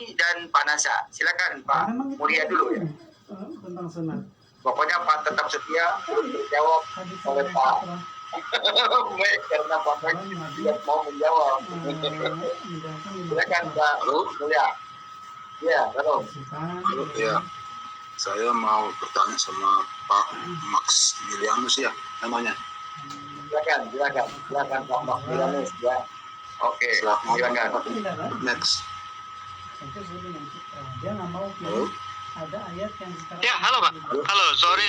Dan Pak Nasa, silakan Pak Mulia dulu ya. Tentang sunat. Pokoknya Pak tetap setia dijawab oleh Pak karena Pak tidak mau menjawab. Silakan Pak Mulia. Ya, halo. Ya, saya mau bertanya sama Pak Max Milianus ya namanya. Silakan Pak Max Milianus ya. Oke, silakan. Next. Dia nggak mau Halo. ada ayat yang Ya, halo Pak. Halo, sorry,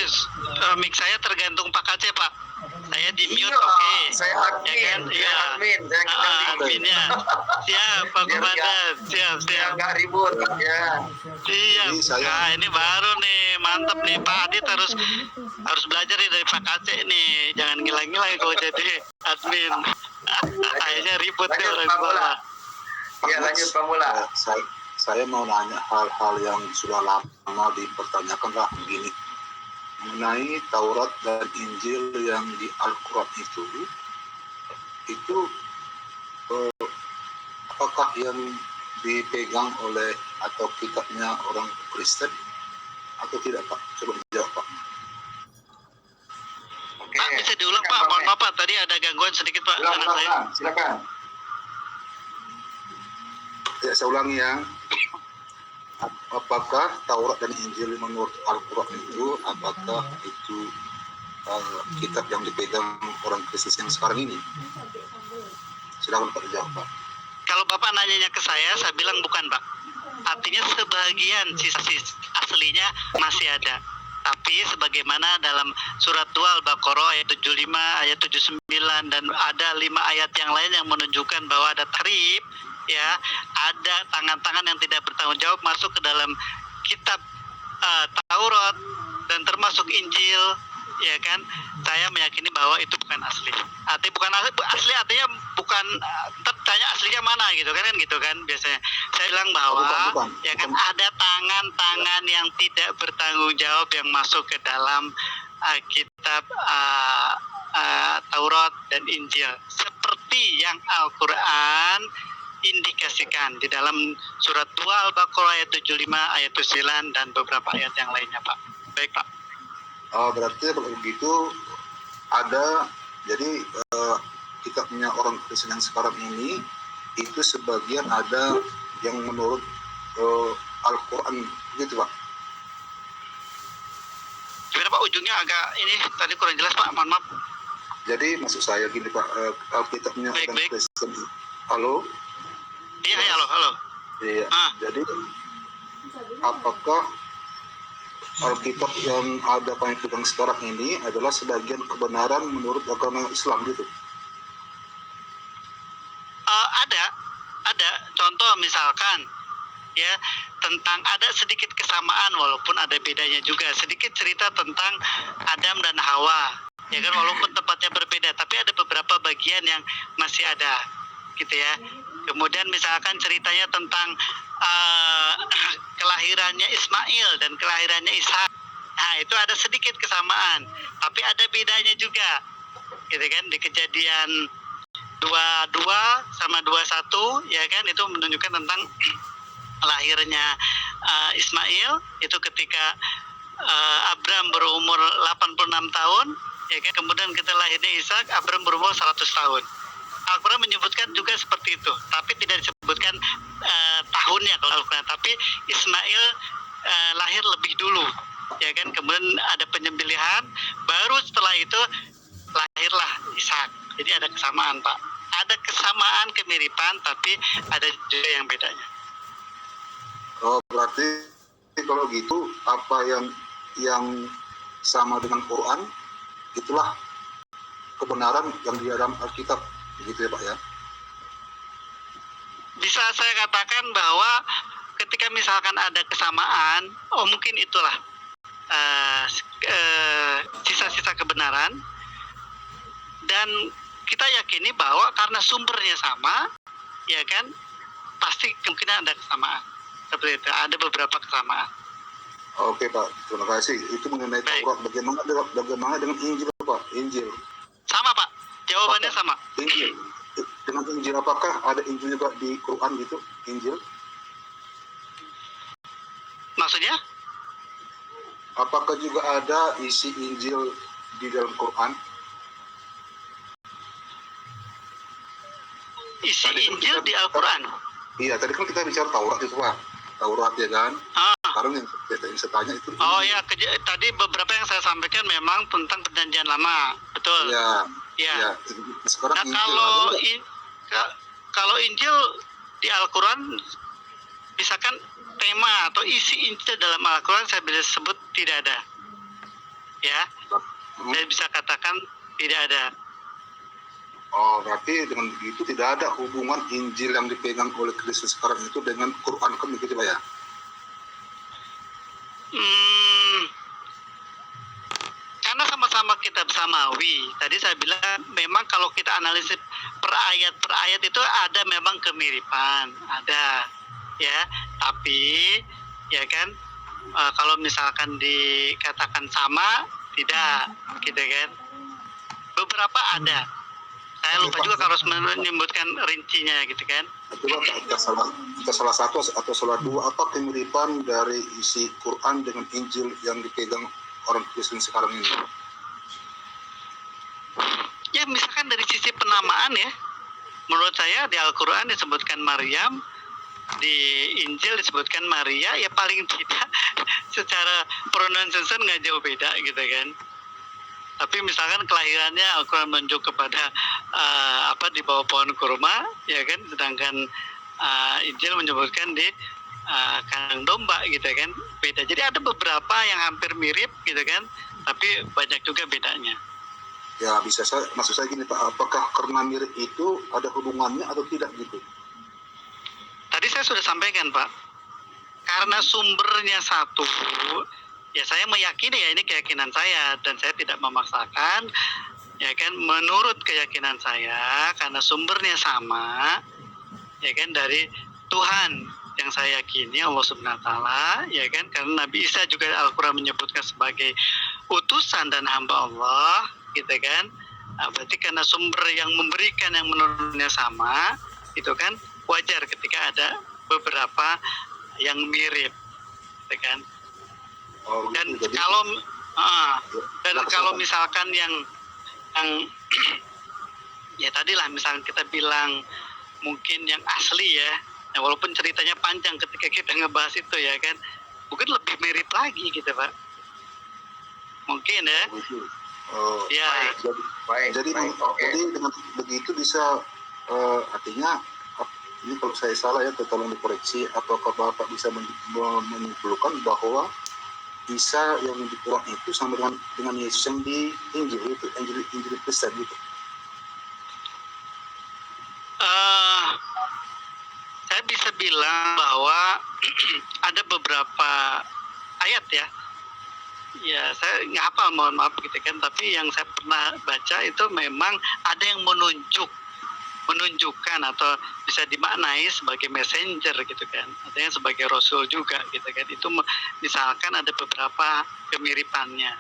mic saya tergantung Pak Kace Pak. Saya di mute, oke. Saya admin, Ya kan? Iya. Adminnya. Siap, Pak Komandan. Siap. Nggak ribut ya. Siap. Nah, ini baru nih, mantap nih Pak Adit harus belajar nih dari Pak Kace nih. Jangan ngilang-ngilang kalau jadi admin. Akhirnya ribut nih orang bawah. Ya, lanjut Pak Mula. Saya mau nanya hal-hal yang sudah lama dipertanyakan lah begini mengenai Taurat dan Injil yang di Al-Quran itu apakah yang dipegang oleh atau kitabnya orang Kristen atau tidak Pak? Coba dijawab Pak. Oke. Pak, bisa diulang Pak? Mohon maaf Pak, tadi ada gangguan sedikit Pak. Silakan. Ya, saya ulangi ya. Apakah Taurat dan Injil menurut Al-Quran itu apakah itu kitab yang dipegang orang Kristen yang sekarang ini? Silakan Pak dijawab Pak. Kalau Bapak nanyanya ke saya bilang bukan Pak. Artinya sebagian sisa-sisa aslinya masih ada. Tapi sebagaimana dalam surat 2 Al-Baqarah ayat 75, ayat 79 dan ada 5 ayat yang lain yang menunjukkan bahwa ada tahrif, ya, ada tangan-tangan yang tidak bertanggung jawab masuk ke dalam kitab Taurat dan termasuk Injil, ya kan? Saya meyakini bahwa itu bukan asli. Artinya bukan asli artinya bukan tanya aslinya mana gitu kan biasanya. Saya bilang bahwa bukan. Ya kan ada tangan-tangan yang tidak bertanggung jawab yang masuk ke dalam kitab Taurat dan Injil seperti yang Al-Qur'an indikasikan di dalam surat 2 Al-Baqarah ayat 75, ayat 9 dan beberapa ayat yang lainnya Pak. Baik Pak. Berarti kalau begitu ada jadi kitabnya orang Kristen yang sekarang ini itu sebagian ada yang menurut Al-Quran gitu Pak. Gimana Pak, ujungnya agak ini tadi kurang jelas Pak, mohon maaf. Jadi maksud saya gini Pak, Alkitabnya orang Kristen. Halo? Iya, halo. Iya. Jadi apakah Alkitab yang ada kami pegang sekarang ini adalah sebagian kebenaran menurut agama Islam gitu? Ada contoh misalkan ya tentang ada sedikit kesamaan walaupun ada bedanya juga, sedikit cerita tentang Adam dan Hawa ya kan, walaupun tempatnya berbeda tapi ada beberapa bagian yang masih ada gitu ya. Kemudian misalkan ceritanya tentang kelahirannya Ismail dan kelahirannya Ishak, nah itu ada sedikit kesamaan tapi ada bedanya juga gitu kan. Di Kejadian 22 sama 21 ya kan, itu menunjukkan tentang lahirnya Ismail itu ketika Abram berumur 86 tahun ya kan, kemudian kita lahirnya Ishak, Abram berumur 100 tahun. Al-Quran menyebutkan juga seperti itu, tapi tidak disebutkan tahunnya kalau Al-Quran, tapi Ismail lahir lebih dulu ya kan, kemudian ada penyembelihan, baru setelah itu lahirlah Ishak. Jadi ada kesamaan Pak, ada kesamaan kemiripan tapi ada juga yang bedanya. Berarti kalau gitu apa yang sama dengan Quran itulah kebenaran yang di dalam Alkitab, begitu ya Pak ya? Bisa saya katakan bahwa ketika misalkan ada kesamaan, mungkin itulah sisa-sisa kebenaran, dan kita yakini bahwa karena sumbernya sama, ya kan, pasti kemungkinan ada kesamaan. Seperti itu, ada beberapa kesamaan. Oke Pak, terima kasih. Itu mengenai Taurat. Bagaimana dengan Injil Pak? Injil. Sama Pak, jawabannya sama. Injil dengan Injil, apakah ada Injil juga di Quran gitu? Injil? Maksudnya? Apakah juga ada isi Injil di dalam Quran? Isi Tadi kan Injil kita- di Al-Quran? Iya, tadi kan kita bicara Taurat itu, Pak. Taurat ya kan? Ah. Sekarang yang saya tanya itu. Oh ya, tadi beberapa yang saya sampaikan memang tentang perjanjian lama, betul. Iya. Ya. Ya. Sekarang Nah, Injil kalau ada nggak? kalau Injil di Al-Quran, misalkan tema atau isi Injil dalam Al-Quran saya bisa sebut tidak ada. Ya, saya bisa katakan tidak ada. Oh, berarti dengan begitu tidak ada hubungan Injil yang dipegang oleh Kristus sekarang itu dengan Quran kan begitu, Pak ya? Karena sama-sama kitab samawi. Tadi saya bilang memang kalau kita analisis per ayat itu ada memang kemiripan, ada ya. Tapi ya kan kalau misalkan dikatakan sama, tidak gitu kan. Beberapa ada. Saya lupa juga kalau harus menyebutkan rincinya gitu kan. Coba kita salah satu atau salah dua, apa kemiripan dari isi Quran dengan Injil yang dipegang orang Kristen sekarang ini? Ya misalkan dari sisi penamaan ya, menurut saya di Al-Quran disebutkan Maryam, di Injil disebutkan Maria, ya paling tidak secara pronunciation nggak jauh beda gitu kan. Tapi misalkan kelahirannya Al-Quran menunjuk kepada di bawah pohon kurma, ya kan, sedangkan Injil menyebutkan di kandang domba gitu kan, beda. Jadi ada beberapa yang hampir mirip gitu kan, tapi banyak juga bedanya. Ya maksud saya gini, Pak, apakah karena mirip itu ada hubungannya atau tidak gitu? Tadi saya sudah sampaikan, Pak, karena sumbernya satu, ya saya meyakini, ya ini keyakinan saya dan saya tidak memaksakan, ya kan, menurut keyakinan saya karena sumbernya sama, ya kan, dari Tuhan yang saya yakini, Allah Subhanahu wa taala, ya kan, karena Nabi Isa juga Al-Qur'an menyebutkan sebagai utusan dan hamba Allah, gitu kan. Nah, berarti karena sumber yang memberikan yang menurunnya sama, itu kan wajar ketika ada beberapa yang mirip, gitu kan. Dan Jadi, kalau misalkan yang ya tadilah misalkan kita bilang mungkin yang asli ya, walaupun ceritanya panjang ketika kita ngebahas itu ya kan, mungkin lebih mirip lagi gitu Pak, mungkin ya. Ya. Jadi dengan begitu bisa artinya ini kalau saya salah ya, tolong dikoreksi. Apakah Bapak bisa menyimpulkan bahwa Isa yang di Quran itu sama dengan Yesus yang di Injil itu, Injil Kristen gitu? Saya bisa bilang bahwa ada beberapa ayat ya. Ya, saya nggak hafal, mohon maaf gitu kan. Tapi yang saya pernah baca itu memang ada yang menunjukkan atau bisa dimaknai sebagai messenger gitu kan, artinya sebagai rasul juga gitu kan. Itu misalkan ada beberapa kemiripannya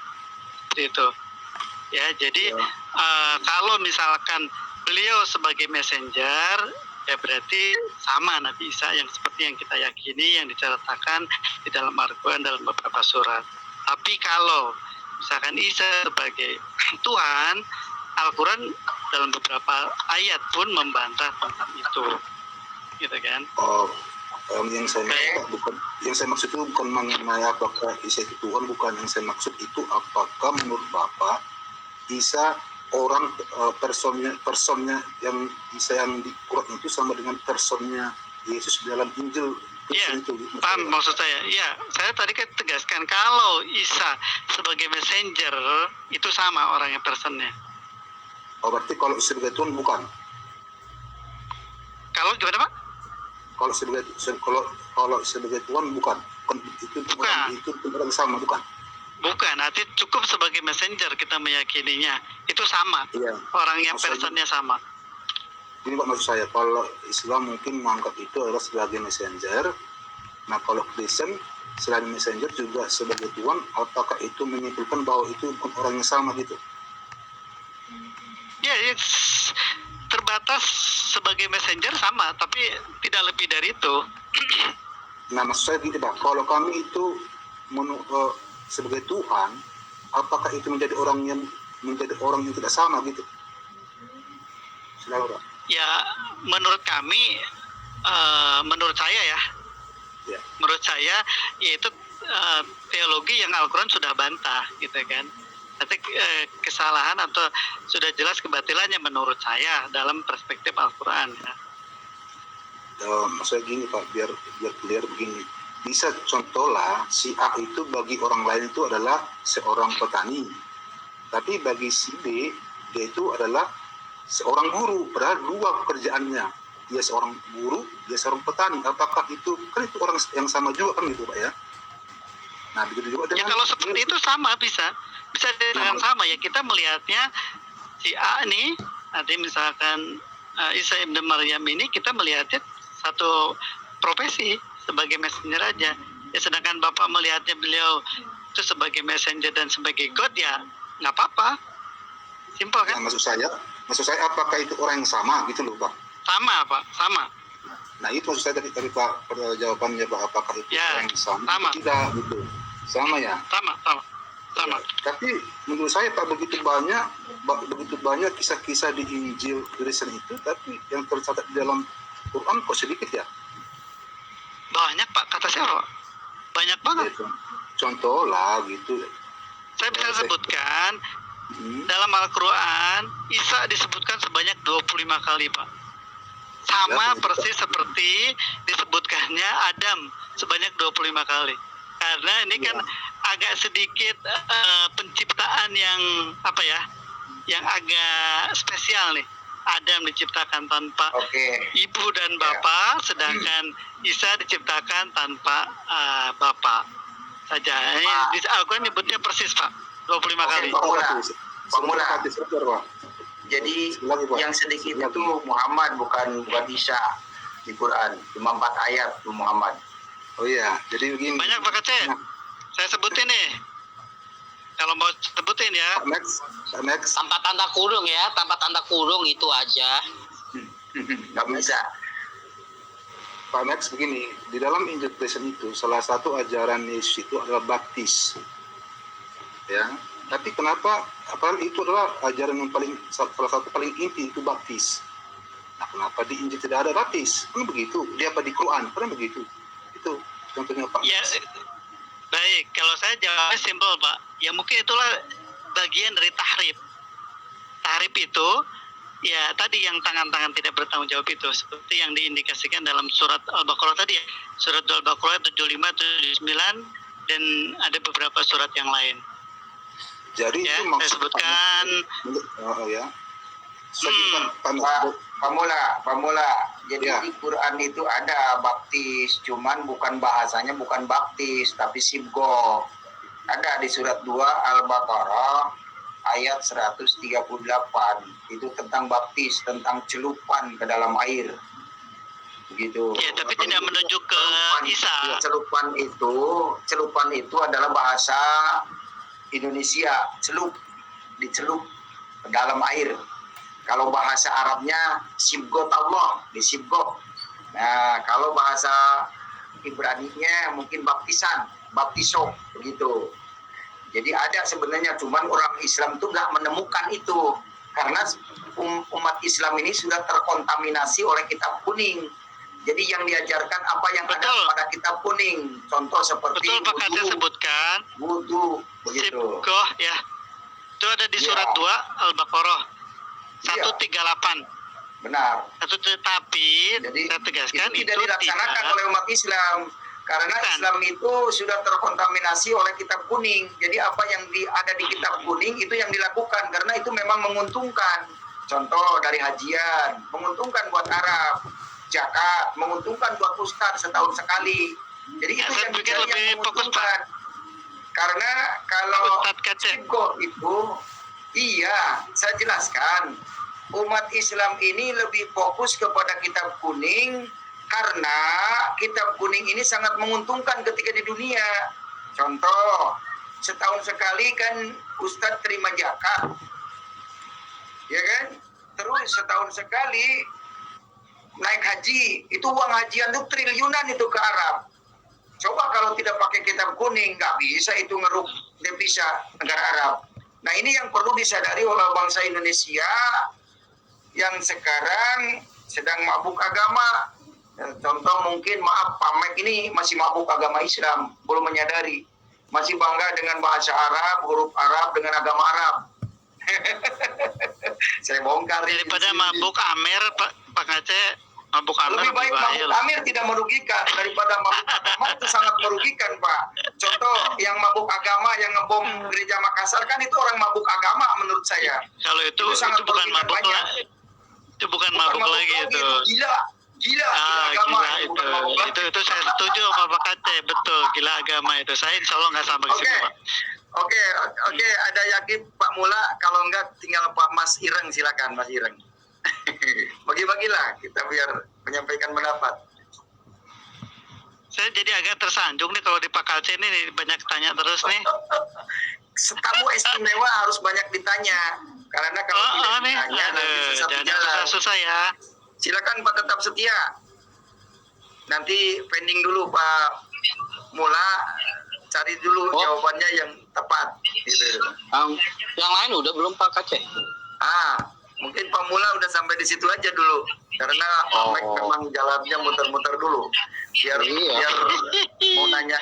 seperti itu ya. Jadi kalau misalkan beliau sebagai messenger, ya berarti sama Nabi Isa yang seperti yang kita yakini, yang diceritakan di dalam Al-Quran dalam beberapa surat. Tapi kalau misalkan Isa sebagai Tuhan, Al-Quran dalam beberapa ayat pun membantah tentang itu, gitu kan? Yang saya maksud itu bukan mengenai apakah Isa itu Tuhan, bukan. Yang saya maksud itu apakah menurut Bapak Isa orang personnya yang Isa yang di Quran itu sama dengan personnya Yesus di dalam Injil? Iya, paham maksud saya. Ya, saya tadi kan tegaskan kalau Isa sebagai messenger itu sama orangnya, personnya. Oh, berarti kalau sebagai Tuhan bukan? Kalau gimana Pak? Kalau sebagai Tuhan bukan? Itu orang sama bukan? Bukan, nanti cukup sebagai messenger kita meyakininya. Itu sama, iya. Orangnya, personnya sama. Ini Pak, maksud saya, kalau Islam mungkin menganggap itu adalah sebagai messenger. Nah, kalau Kristen selain messenger juga sebagai Tuhan, apakah itu menyimpulkan bahwa itu bukan orang yang sama gitu? Ya, sebatas sebagai messenger sama, tapi tidak lebih dari itu. Nah, maksud saya gini Pak, kalau kami itu sebagai Tuhan, apakah itu menjadi orang yang tidak sama gitu? Silakan Pak. Ya, menurut kami, menurut saya ya, Ya. menurut saya yaitu teologi yang Al-Quran sudah bantah, gitu kan. Nanti kesalahan atau sudah jelas kebatilannya menurut saya dalam perspektif Al-Quran. Ya. Maksudnya gini Pak, biar clear begini. Bisa contohlah si A itu bagi orang lain itu adalah seorang petani, tapi bagi si B dia itu adalah seorang guru. Padahal dua pekerjaannya, dia seorang guru, dia seorang petani. Apakah itu kan itu orang yang sama juga kan gitu Pak ya? Nah begitu juga Ya dengan kalau seperti itu sama bisa dengan sama ya, kita melihatnya si A nih, nanti misalkan Isa ibn Maryam ini kita melihatnya satu profesi sebagai messenger aja. Ya sedangkan Bapak melihatnya beliau itu sebagai messenger dan sebagai God, ya nggak apa-apa. Simpel kan? Nah, maksud saya apakah itu orang yang sama gitu loh Pak? Sama Pak, sama. Nah itu maksud saya tadi Pak, jawabannya Pak, apakah itu Ya, orang yang sama? sama. Tidak gitu. Sama ya. Sama. Ya, tapi menurut saya Pak begitu banyak kisah-kisah di Injil Kristen itu, tapi yang tercatat di dalam Quran kok sedikit ya? Banyak Pak, kata siapa? Banyak banget. Ya, contoh lah gitu. Saya bisa sebutkan Hmm. dalam Al-Quran Isa disebutkan sebanyak 25 kali Pak. Sama Ya, persis seperti disebutkannya Adam sebanyak 25 kali. Karena ini kan agak sedikit penciptaan yang apa ya, yang agak spesial nih. Adam diciptakan tanpa ibu dan bapak, sedangkan Isa diciptakan tanpa bapak saja. Ini di Al-Quran nyebutnya persis Pak, 25 kali. Pak. Jadi yang sedikit itu Muhammad, bukan Isa di Quran. Cuma 4 ayat itu Muhammad. Oh iya, jadi begini. Banyak Pak Kece. Saya sebutin nih. Kalau mau sebutin ya. Pak Max. Tanpa tanda kurung ya, tanpa tanda kurung itu aja. Nggak bisa. Pak Max begini, di dalam Injil Kristen itu salah satu ajaran Yesus itu adalah baptis. Ya, tapi kenapa? Apalagi itu adalah ajaran yang salah satu paling inti itu baptis. Nah, kenapa di Injil tidak ada baptis? Kan begitu. Di apa di Quran? Kan begitu. Itu contohnya Pak. Ya, baik. Kalau saya jawabnya simpel Pak. Ya mungkin itulah bagian dari tahrif. Tahrif itu ya tadi yang tangan-tangan tidak bertanggung jawab itu, seperti yang diindikasikan dalam surat Al-Baqarah tadi ya. Surat Al-Baqarah 75, 79 dan ada beberapa surat yang lain. Jadi Ya, itu saya sebutkan. Ya. Pamula. Jadi Ya. di Quran itu ada baptis, cuman bukan bahasanya bukan baptis, tapi sibgo. Ada di surat 2 Al-Baqarah ayat 138. Itu tentang baptis, tentang celupan ke dalam air. Begitu. Ya, tapi tidak menunjuk ke Isa. Ya, celupan itu adalah bahasa Indonesia, dicelup ke dalam air. Kalau bahasa Arabnya sibgot Allah, disibgot. Nah, kalau bahasa Ibraninya mungkin baptisan, baptiso, begitu. Jadi ada sebenarnya, cuman orang Islam itu nggak menemukan itu. Karena umat Islam ini sudah terkontaminasi oleh kitab kuning. Jadi yang diajarkan apa yang ada pada kitab kuning. Contoh seperti Pak Kece sebutkan wudu, begitu. Sibgoh ya. Itu ada di surat 2 Al-Baqarah 138. Benar. Tapi Jadi saya tegaskan itu tidak dilaksanakan oleh umat Islam. Karena Islam itu sudah terkontaminasi oleh kitab kuning. Jadi apa yang ada di kitab kuning itu yang dilakukan. Karena itu memang menguntungkan. Contoh dari hajian, menguntungkan buat Arab. Zakat, menguntungkan buat ustadz setahun sekali. Jadi itu yang menguntungkan. Karena kalau sibgo itu, iya, saya jelaskan. Umat Islam ini lebih fokus kepada kitab kuning karena kitab kuning ini sangat menguntungkan ketika di dunia. Contoh, setahun sekali kan Ustadz terima zakat, ya kan? Terus setahun sekali naik haji, itu uang hajian itu triliunan itu ke Arab. Coba kalau tidak pakai kitab kuning, nggak bisa itu ngeruk devisa negara Arab. Nah ini yang perlu disadari oleh bangsa Indonesia yang sekarang sedang mabuk agama. Contoh mungkin, maaf, Pak Mek ini masih mabuk agama Islam, belum menyadari. Masih bangga dengan bahasa Arab, huruf Arab, dengan agama Arab. Saya bongkar. Daripada mabuk Amer, Pak Aceh, mabuk Amer Lebih baik mabuk Amir tidak merugikan daripada mabuk agama, itu sangat merugikan, Pak. Contoh yang mabuk agama yang ngebom gereja Makassar kan itu orang mabuk agama menurut saya. Kalau itu sangat bukan merugikan mabuk banyak. lagi. Itu bukan mabuk lagi itu. Gila agama Gila bukan mabuk lagi. itu saya setuju sama Pak Aceh, betul, gila agama itu. Saya insya Allah nggak sampai ke situ, Pak. Oke, ada yakin Pak Mula, kalau enggak tinggal Pak Mas Ireng, silakan Mas Ireng. Bagi-bagilah kita biar menyampaikan pendapat. Saya jadi agak tersanjung nih kalau di Pak Aceh ini banyak tanya terus nih. Tamu istimewa harus banyak ditanya, karena kalau tidak nih, ditanya nanti sesat di jangan jalan. susah ya. Silakan Pak tetap setia. Nanti pending dulu Pak Mula, cari dulu jawabannya yang tepat. Gitu. Yang lain udah belum Pak Aceh? Mungkin Pak Mula udah sampai di situ aja dulu, karena Mek memang jalannya muter-muter dulu, biar mau nanya,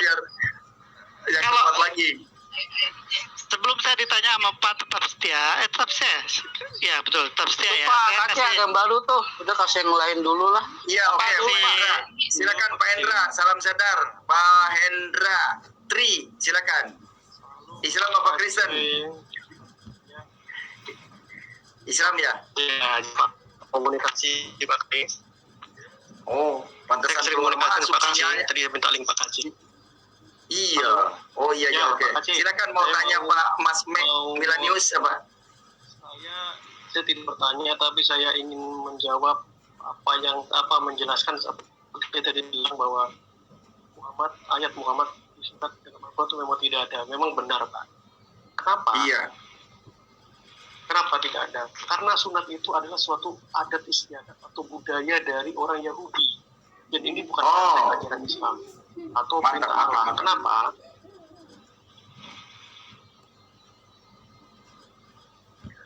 biar yang tepat lagi. Sebelum saya ditanya sama Pak tetap setia, ya betul, tetap setia ya. Pak Aceh ada yang baru tuh, udah kasih yang lain dulu lah. Iya, oke, Pak Hendra. Silakan Pak Hendra, salam sadar. Pak Hendra Tri, silakan. Islam apa Kristen? Islam ya? Iya, komunikasi Pak Kris. Oh, pantesan Saya sering komunikasi masuk Pak Kris, sinyalnya. tadi minta link Pak Kris. Iya. Oh iya, Ya, oke. Pak Aceh. Silakan mau Saya tanya Pak Mas Mek mau- Milanius apa? Saya tidak bertanya, tapi saya ingin menjawab menjelaskan seperti tadi bilang bahwa ayat Muhammad di surat dengan Al-Quran itu memang tidak ada. Memang benar, Pak. Kenapa? Iya. Kenapa tidak ada? Karena sunat itu adalah suatu adat istiadat atau budaya dari orang Yahudi. Dan ini bukan ajaran Islam atau perintah Allah. Kenapa?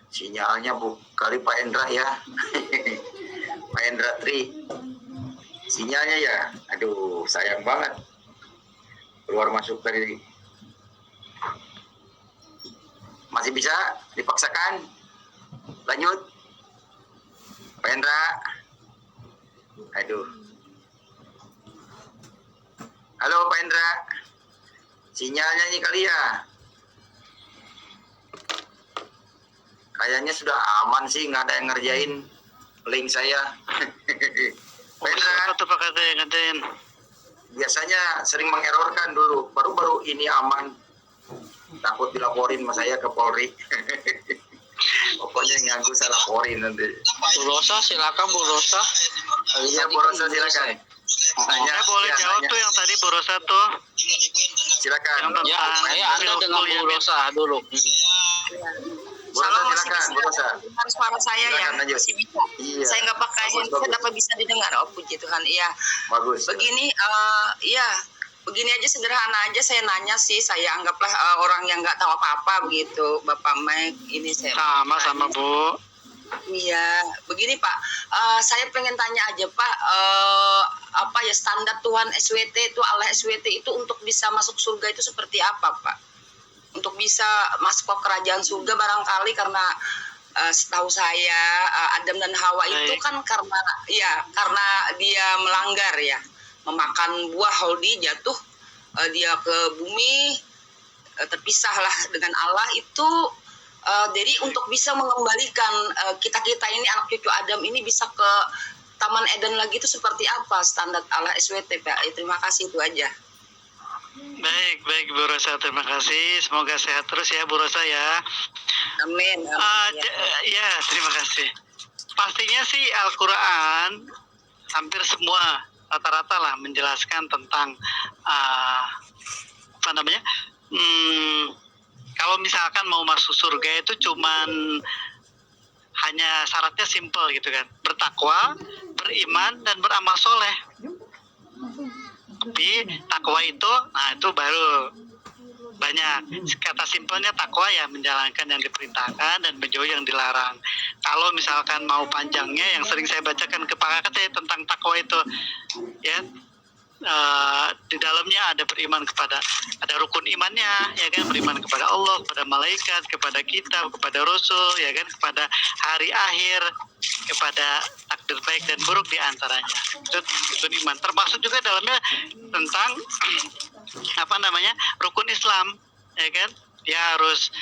Sinyalnya kali Pak Hendra ya. Pak Hendra Tri. Sinyalnya ya. Aduh, sayang banget. Keluar masuk dari. Masih bisa dipaksakan. Lanjut. Pak Hendra. Aduh. Halo Pak Hendra. Sinyalnya nih kali ya. Kayaknya sudah aman sih, nggak ada yang ngerjain link saya. Pak Hendra, Siapa tuh Pak Aceh yang ngerjain? biasanya sering mengerorkan dulu. Baru-baru ini aman. Takut dilaporin sama saya ke Polri. Pokoknya yang nganggu saya laporin nanti. Bu Rosa, silakan Bu Rosa. Iya, Bu Rosa silakan. Saya boleh jawab tuh yang tadi Bu Rosa tuh. Silakan. Ya, Anda dengan Bu Rosa dulu. Bu Rosa silakan, Bu Rosa. Harus suara saya ya, Silakan, lanjut. masih bisa. Iya. Saya nggak pakai Bagus, handset, bagus. apa bisa didengar? Oh puji Tuhan, iya. Bagus. Begini, begini aja sederhana aja saya nanya sih, saya anggaplah orang yang nggak tahu apa-apa begitu, Bapak Mike. Ini saya. Sama Bu. Iya, begini Pak, saya pengen tanya aja Pak, apa ya standar Tuhan SWT itu, Allah SWT itu untuk bisa masuk surga itu seperti apa Pak? Untuk bisa masuk ke kerajaan surga barangkali karena setahu saya Adam dan Hawa itu kan karena dia melanggar ya, memakan buah holdi, jatuh dia ke bumi, terpisahlah dengan Allah itu. Jadi untuk bisa mengembalikan kita-kita ini anak cucu Adam ini bisa ke Taman Eden lagi itu seperti apa standar Allah SWT Pak? Terima kasih, itu aja. Baik Bu Rosa, terima kasih. Semoga sehat terus ya Bu Rosa ya. Amin. Ya, terima kasih. Pastinya sih Al-Quran hampir semua rata-rata lah menjelaskan tentang kalau misalkan mau masuk surga itu cuman hanya syaratnya simple gitu kan, bertakwa, beriman, dan beramal soleh. Tapi takwa itu, nah itu baru banyak. Kata simpelnya takwa ya menjalankan yang diperintahkan dan menjauhi yang dilarang. Kalau misalkan mau panjangnya, yang sering saya bacakan ke Pak Kakak saya tentang takwa itu, ya di dalamnya ada beriman kepada, ada rukun imannya, ya kan, beriman kepada Allah, kepada malaikat, kepada kitab, kepada rasul, ya kan, kepada hari akhir, kepada takdir baik dan buruk di antaranya. Itu iman. Termasuk juga dalamnya tentang apa namanya, rukun Islam, ya kan, dia harus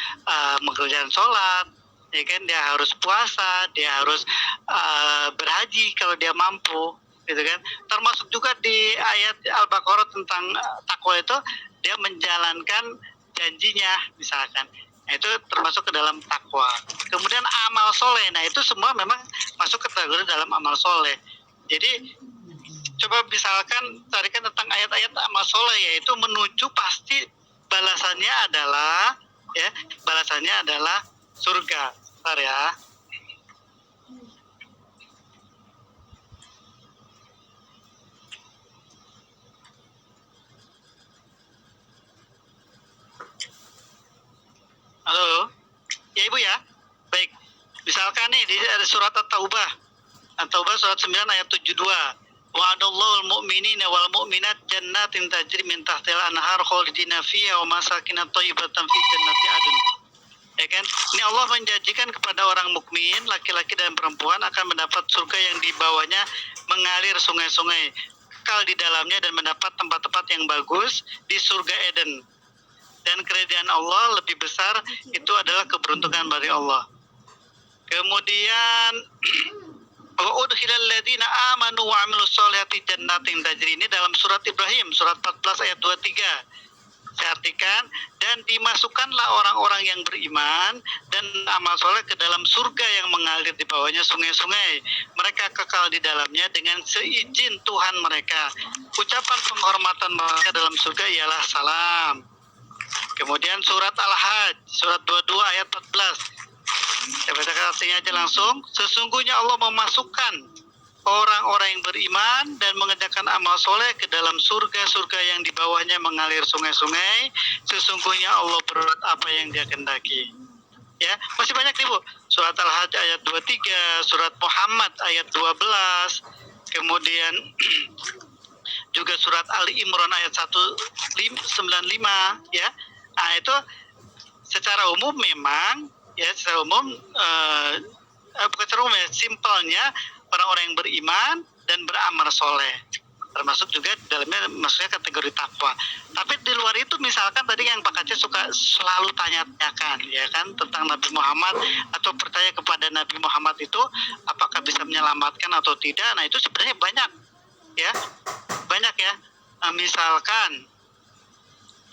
mengerjakan sholat, ya kan, dia harus puasa, dia harus berhaji kalau dia mampu, gitu kan. Termasuk juga di ayat Al-Baqarah tentang takwa itu, dia menjalankan janjinya misalkan. Nah, itu termasuk ke dalam takwa. Kemudian amal soleh, nah itu semua memang masuk ke dalam amal soleh. Jadi coba misalkan carikan tentang ayat-ayat amal soleh, yaitu menuju pasti balasannya adalah surga. Bentar ya. Halo, ya Ibu ya. Baik, misalkan nih di surat At-Taubah, surat 9 ayat 72. Wa'adallahu al-mu'minina wal mu'minat jannatin tajri min tahtil anhar khalidina fiha wa masakin thayyibatan fi jannati adn. Ya kan? Ini Allah menjanjikan kepada orang mukmin, laki-laki dan perempuan akan mendapat surga yang di bawahnya mengalir sungai-sungai, kekal di dalamnya dan mendapat tempat-tempat yang bagus di surga Eden. Dan kerajaan Allah lebih besar, itu adalah keberuntungan dari Allah. Kemudian wa'udkhilal ladzina amanu wa 'amilus sholihati jannatin tajri, ini dalam surat Ibrahim surat 14 ayat 23. Saya artikan, dan dimasukkanlah orang-orang yang beriman dan amal soleh ke dalam surga yang mengalir di bawahnya sungai-sungai. Mereka kekal di dalamnya dengan seizin Tuhan mereka. Ucapan penghormatan mereka dalam surga ialah salam. Kemudian surat Al-Hajj, surat 22 ayat 14. Saya bacakan artinya aja langsung. Sesungguhnya Allah memasukkan orang-orang yang beriman dan mengerjakan amal soleh ke dalam surga-surga yang di bawahnya mengalir sungai-sungai. Sesungguhnya Allah berbuat apa yang Dia kehendaki. Ya, masih banyak nih Bu. Surat Al-Hajj ayat 23, surat Muhammad ayat 12. Kemudian juga surat Ali Imran ayat 195, ya. Nah, itu secara umum memang, ya, secara umum bukan secara umum ya, simpelnya orang-orang yang beriman dan beramal soleh, termasuk juga dalamnya maksudnya kategori takwa. Tapi di luar itu misalkan tadi yang Pak Kace suka selalu tanya-tanyakan, ya kan, tentang Nabi Muhammad atau percaya kepada Nabi Muhammad itu apakah bisa menyelamatkan atau tidak. Nah, itu sebenarnya banyak ya. Nah, misalkan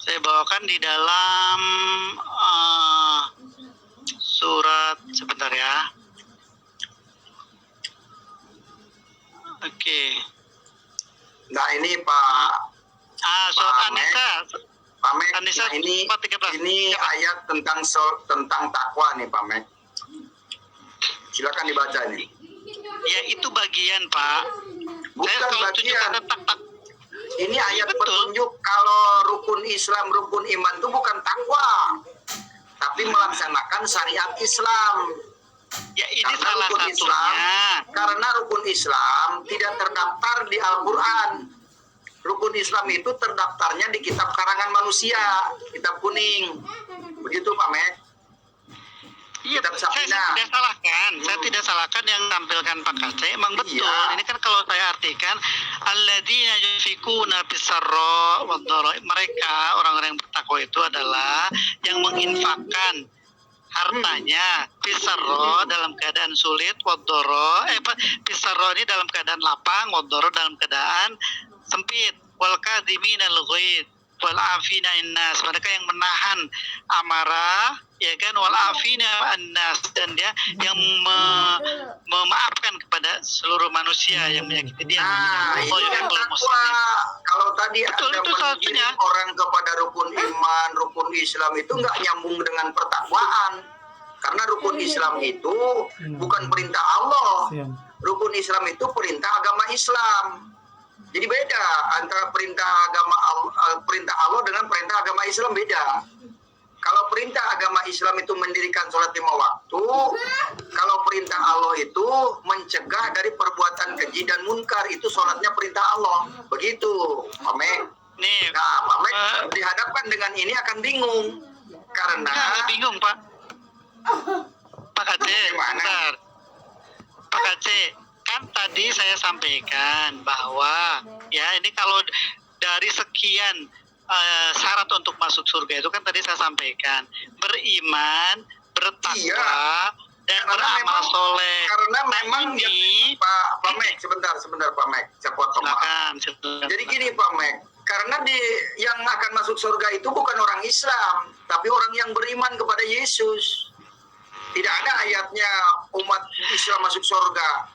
saya bawakan di dalam surat, sebentar ya. Oke. Nah ini Pak Surat Pak An-Nisa. Pak Mek, An-Nisa nah ini 4:13. ayat tentang takwa nih Pak Mek. Silakan dibaca nih. Ya itu bagian Pak. Bukan Saya kalau bagian. tunjukkan tentang Ini ayat betul. petunjuk kalau rukun Islam, rukun iman itu bukan takwa, tapi melaksanakan syariat Islam. Ya ini Karena salah rukun satunya. Islam, karena rukun Islam tidak terdaftar di Al-Quran. Rukun Islam itu terdaftarnya di kitab karangan manusia, kitab kuning. Begitu Pak Mek. Iya, Kitab saya Safinah. tidak salahkan. Saya tidak salahkan yang tampilkan Pak Kace. Emang betul. Iya. Ini kan kalau saya artikan, alladzina yunfikuna bisarra wadh-dharra. Mereka orang-orang yang bertakwa itu adalah yang menginfakkan hartanya bisarra dalam keadaan sulit, wadh-dharra bisarra ini dalam keadaan lapang, wadh-dharra dalam keadaan sempit, wal kadhiminal ghaidh wal afina innas, mereka yang menahan amarah, ya kan, wal afina annas, dan dia yang memaafkan kepada seluruh manusia yang menyakiti dia. Nah, ini kan takwa. Kalau tadi Betul, Anda itu mengirim satunya. orang kepada rukun iman, rukun Islam itu nggak nyambung dengan pertakwaan. Karena rukun Islam itu bukan perintah Allah. Siap. Rukun Islam itu perintah agama Islam. Jadi beda antara perintah Allah dengan perintah agama Islam, beda. Kalau perintah agama Islam itu mendirikan sholat 5 waktu, kalau perintah Allah itu mencegah dari perbuatan keji dan munkar, itu sholatnya perintah Allah. Begitu, Pak Mek. Nih, Nah, Pak Mek dihadapkan dengan ini akan bingung. Karena nggak bingung, Pak. Pak Kace, Gimana? bentar. Pak Kace, kan tadi saya sampaikan bahwa ya ini kalau dari sekian syarat untuk masuk surga itu kan tadi saya sampaikan beriman, bertakwa, Iya. dan Karena beramal memang- soleh. karena Nah, memang ini Pak Mek, sebentar Pak Mek, saya potong. Pak. silakan. Jadi gini Pak Mek, karena yang akan masuk surga itu bukan orang Islam, tapi orang yang beriman kepada Yesus. Tidak ada ayatnya umat Islam masuk surga.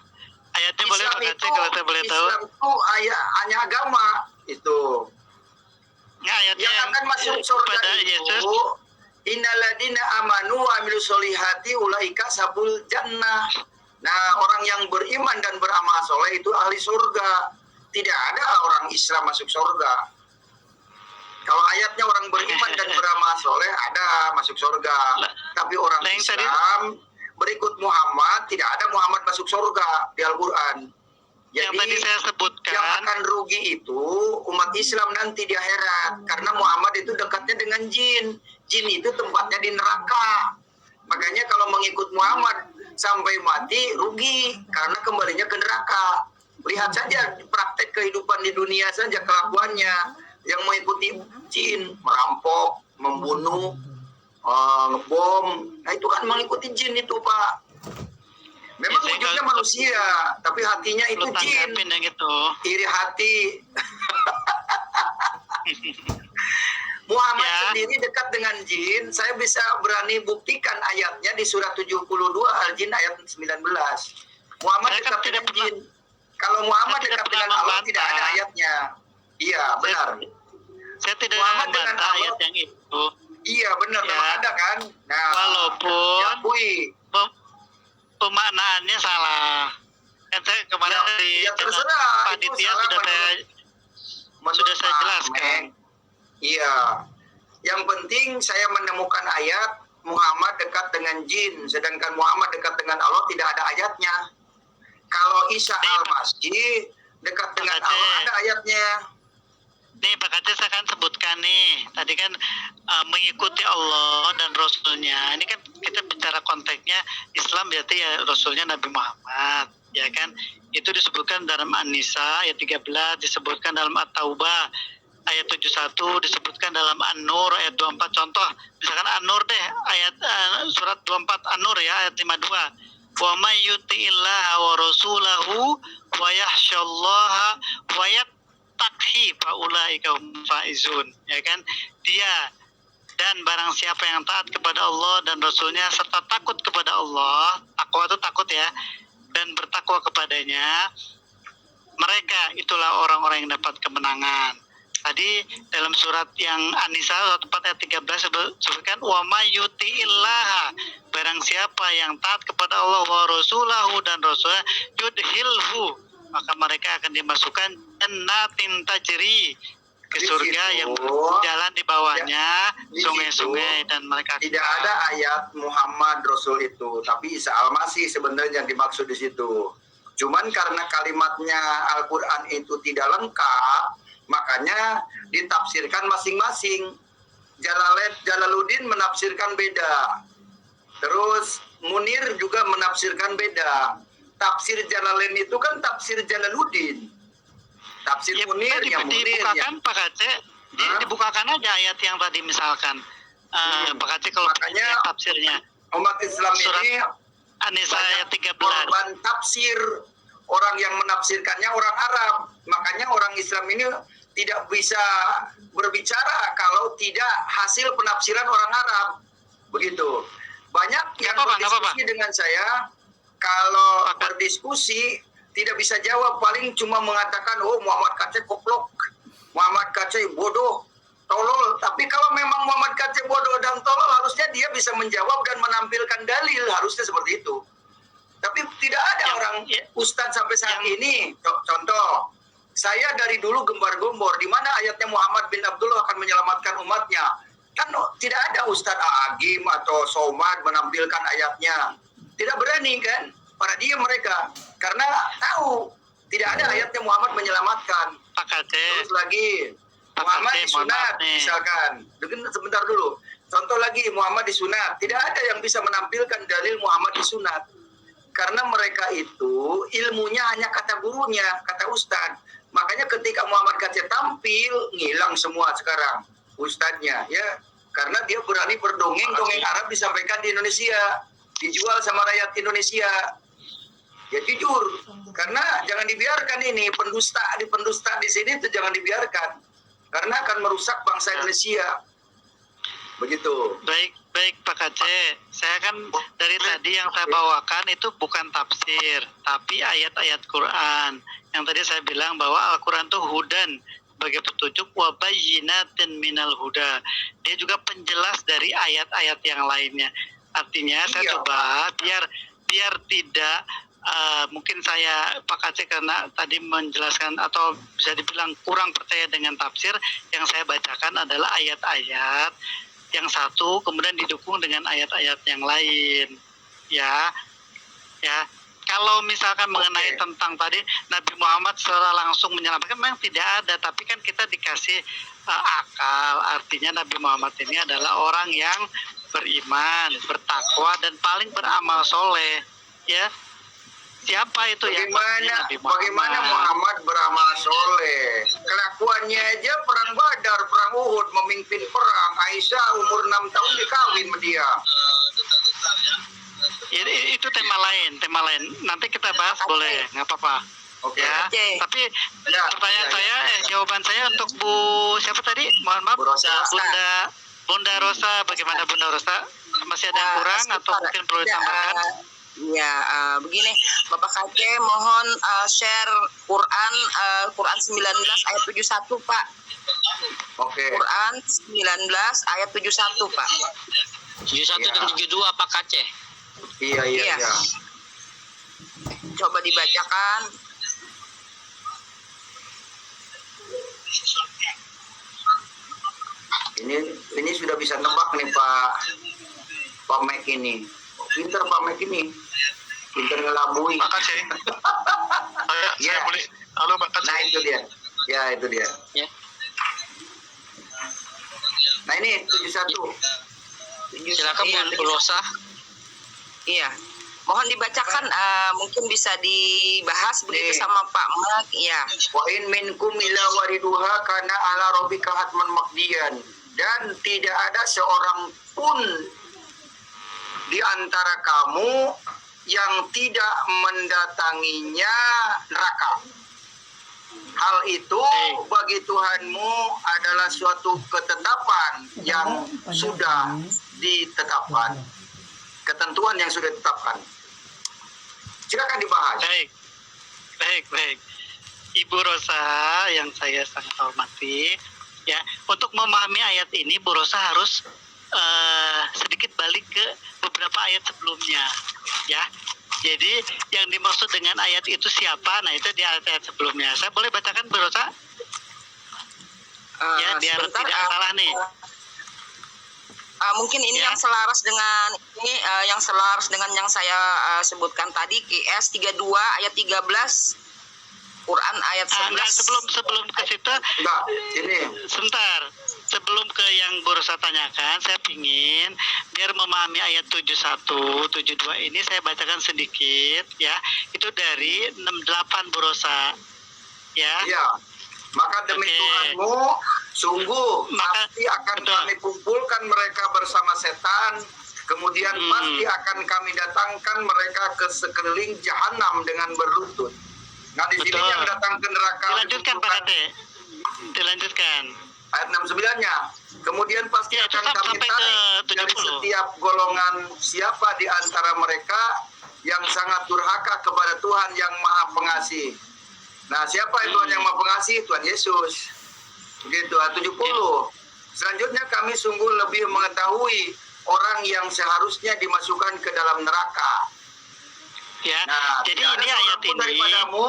Ayatnya boleh Pak Kace kalau saya boleh tahu. Islam itu hanya agama itu. Nggak, ayatnya Yang akan masuk surga kepada itu Yesus. innaladina amanu wa amilus solihati ulaika sabul jannah. Nah, orang yang beriman dan beramal soleh itu ahli surga. Tidak ada orang Islam masuk surga. Kalau ayatnya orang beriman dan beramal soleh ada masuk surga. Tapi orang yang tadi- Islam berikut Muhammad, tidak ada Muhammad masuk surga di Al-Quran. Yang tadi saya sebutkan. Yang akan rugi itu umat Islam nanti di akhirat, karena Muhammad itu dekatnya dengan jin. Jin itu tempatnya di neraka. Makanya kalau mengikut Muhammad sampai mati rugi, karena kembalinya ke neraka. Lihat saja praktek kehidupan di dunia saja kelakuannya, yang mengikuti jin, merampok, membunuh, ngebom. Nah itu kan mengikuti jin itu, Pak. Memang Ya, saya wujudnya kalau- manusia, tapi hatinya itu Lu jin. tanggapin yang itu. Iri hati. Muhammad Ya. sendiri dekat dengan jin. Saya bisa berani buktikan ayatnya di surat 72 Al-Jin ayat 19. Muhammad Saya kan dekat tidak dengan jin. Kalau Muhammad saya tidak dekat dengan pernah Allah tidak ada membantah. ayatnya. Iya, benar. Saya tidak Muhammad dengan membantah Allah. ayat yang itu. Iya, benar. Ya. Memang ada kan? Nah, Walaupun diakui. Pemaknaannya salah. Kan saya kemarin di Ya channel terserah. Itu panitia salah sudah saya menurut saya Pak jelaskan. Mek. Iya. Yang penting saya menemukan ayat Muhammad dekat dengan jin, sedangkan Muhammad dekat dengan Allah tidak ada ayatnya. Kalau Isa Nih, al-Masih dekat dengan Kaceh. Allah ada ayatnya. Nih Pak Kacil saya akan sebutkan nih. Tadi kan mengikuti Allah dan Rasulnya. Ini kan kita bicara konteksnya Islam berarti ya Rasulnya Nabi Muhammad. Ya kan? Itu disebutkan dalam An-Nisa ayat 13, disebutkan dalam At-Taubah ayat 71, disebutkan dalam An-Nur ayat 24. Contoh, misalkan An-Nur deh, ayat surat 24 An-Nur ya, ayat 52. Wa may yuti'illaha wa rasulahu wa yakhsyallaha wa yattaqi fa ulaika hum faizun. Ya kan? Dia dan barang siapa yang taat kepada Allah dan Rasulnya serta takut kepada Allah, takwa itu takut ya, dan bertakwa kepadanya, mereka itulah orang-orang yang dapat kemenangan. Tadi dalam surat yang An-Nisa surat 4 ayat 13 sebutkan wa may yuti'illaha, barang siapa yang taat kepada Allah wa rasulahu dan rasulnya yudhilhu, maka mereka akan dimasukkan jannatin tajri, ke Di surga situ, yang berjalan di bawahnya di sungai-sungai dan mereka Tidak ada ayat Muhammad Rasul itu, tapi Isa al-Masih sebenarnya yang dimaksud di situ. Cuman karena kalimatnya Al-Quran itu tidak lengkap, makanya ditafsirkan masing-masing. Jalaluddin menafsirkan beda. Terus Munir juga menafsirkan beda. Tafsir Jalalain itu kan tafsir Jalaluddin. Tafsir ya, Munir yang Munir ya. dibukakan Pak Kaceh, Hah? dibukakan aja ayat yang tadi misalkan Pak Kaceh kalau Makanya punya tafsirnya umat Islam Surat ini An-Nisa ayat 13. korban tafsir. Orang yang menafsirkannya orang Arab. Makanya orang Islam ini tidak bisa berbicara kalau tidak hasil penafsiran orang Arab. Begitu. Banyak yang Apa, Pak? berdiskusi dengan saya, kalau berdiskusi tidak bisa jawab, paling cuma mengatakan, oh Muhammad Kaceh koplok, Muhammad Kaceh bodoh, tolol. Tapi kalau memang Muhammad KC bodoh dan tolol, harusnya dia bisa menjawab dan menampilkan dalil, harusnya seperti itu. Tapi tidak ada orang ustadz sampai saat ini. Contoh, saya dari dulu gembar-gembor di mana ayatnya Muhammad bin Abdullah akan menyelamatkan umatnya. Kan tidak ada Ustadz Agim atau Somad menampilkan ayatnya. Tidak berani kan? Pada dia mereka. Karena tahu tidak ada ayatnya Muhammad menyelamatkan. Pak Kade. Terus lagi Muhammad disunat misalkan. Sebentar dulu. Contoh lagi Muhammad disunat. Tidak ada yang bisa menampilkan dalil Muhammad disunat. Karena mereka itu ilmunya hanya kata gurunya, kata ustadz. Makanya ketika Muhammad KC tampil, ngilang semua sekarang ustadznya, ya. Karena dia berani berdongeng Arab disampaikan di Indonesia, dijual sama rakyat Indonesia. Ya jujur, karena jangan dibiarkan ini pendusta di sini itu jangan dibiarkan, karena akan merusak bangsa Indonesia. Begitu. Baik Pak Aceh, saya kan dari tadi yang saya bawakan itu bukan tafsir, tapi ayat-ayat Quran. Yang tadi saya bilang bahwa Al-Quran itu hudan, sebagai petunjuk, wa bayyinatin minal huda. Dia juga penjelas dari ayat-ayat yang lainnya. Artinya saya coba biar tidak mungkin saya Pak Aceh karena tadi menjelaskan atau bisa dibilang kurang percaya dengan tafsir, yang saya bacakan adalah ayat-ayat yang satu kemudian didukung dengan ayat-ayat yang lain, ya. Kalau misalkan mengenai tentang tadi Nabi Muhammad secara langsung menyelamatkan, memang tidak ada, tapi kan kita dikasih akal. Artinya Nabi Muhammad ini adalah orang yang beriman, bertakwa dan paling beramal soleh, ya. Siapa itu Bagaimana Muhammad beramal soleh? Kelakuannya aja perang Badar, perang Uhud, memimpin perang. Aisyah umur 6 tahun dikawin sama dia. Itu tema lain. Nanti kita bahas boleh, nggak apa-apa. Oke. Ya. Tapi pertanyaan saya, jawaban saya untuk Bu siapa tadi? Mohon maaf. Bu Rosa. Bunda Rosa, bagaimana Bunda Rosa? Masih ada yang kurang atau mungkin perlu ditambahkan? Ya, begini, Bapak Kake mohon share Quran 19 ayat 71, Pak. Oke. Quran 19 ayat 71, Pak. 71 dan 72 Pak Aceh. Iya. Coba dibacakan. Ini sudah bisa nebak nih Pak Mek ini. Pinter Pak Mek ini. Pinter ngelabui. Pak Aceh. Saya boleh. Halo Pak Aceh. Nah itu dia. Ya itu dia. Ya. Nah ini 71. Silakan Bu Rosa. Iya. Mohon dibacakan, mungkin bisa dibahas begitu sama Pak Mek. Iya. Wa in minkum illa wariduha kana ala rabbika hatman maqdiyan. Dan tidak ada seorang pun di antara kamu yang tidak mendatanginya neraka. Hal itu bagi Tuhanmu adalah suatu ketetapan yang sudah ditetapkan. Ketentuan yang sudah ditetapkan. Silakan dibahas. Baik. Ibu Rosa yang saya sangat hormati, ya, untuk memahami ayat ini Bu Rosa harus sedikit balik ke beberapa ayat sebelumnya, ya. Jadi yang dimaksud dengan ayat itu siapa? Nah itu di ayat-ayat sebelumnya. Saya boleh bacakan Bu Rosa? Ya biar tidak salah nih. Mungkin ini yang selaras dengan yang saya sebutkan tadi, QS 32 ayat 13, Quran ayat 11. Sebelum ke situ, sebentar. Sebelum ke yang Bu Rosa tanyakan, saya ingin biar memahami ayat 71, 72 ini saya bacakan sedikit, ya. Itu dari 68 Bu Rosa, ya. Iya. Maka demi Tuhanmu, sungguh pasti akan kami kumpulkan mereka bersama setan, kemudian pasti akan kami datangkan mereka ke sekeliling jahanam dengan berlutut. Nah di sini yang datang ke neraka dilanjutkan Pak Kade. Dilanjutkan. Ayat 69-nya. Kemudian pasti akan kami tarik dari setiap golongan siapa di antara mereka yang sangat durhaka kepada Tuhan yang Maha Pengasih. Nah, siapa Tuhan yang Maha Pengasih? Tuhan Yesus. Begitu, ayat 70. Selanjutnya kami sungguh lebih mengetahui orang yang seharusnya dimasukkan ke dalam neraka. Ya, Nah, jadi tidak ada ini seorang ayat pun ini daripadamu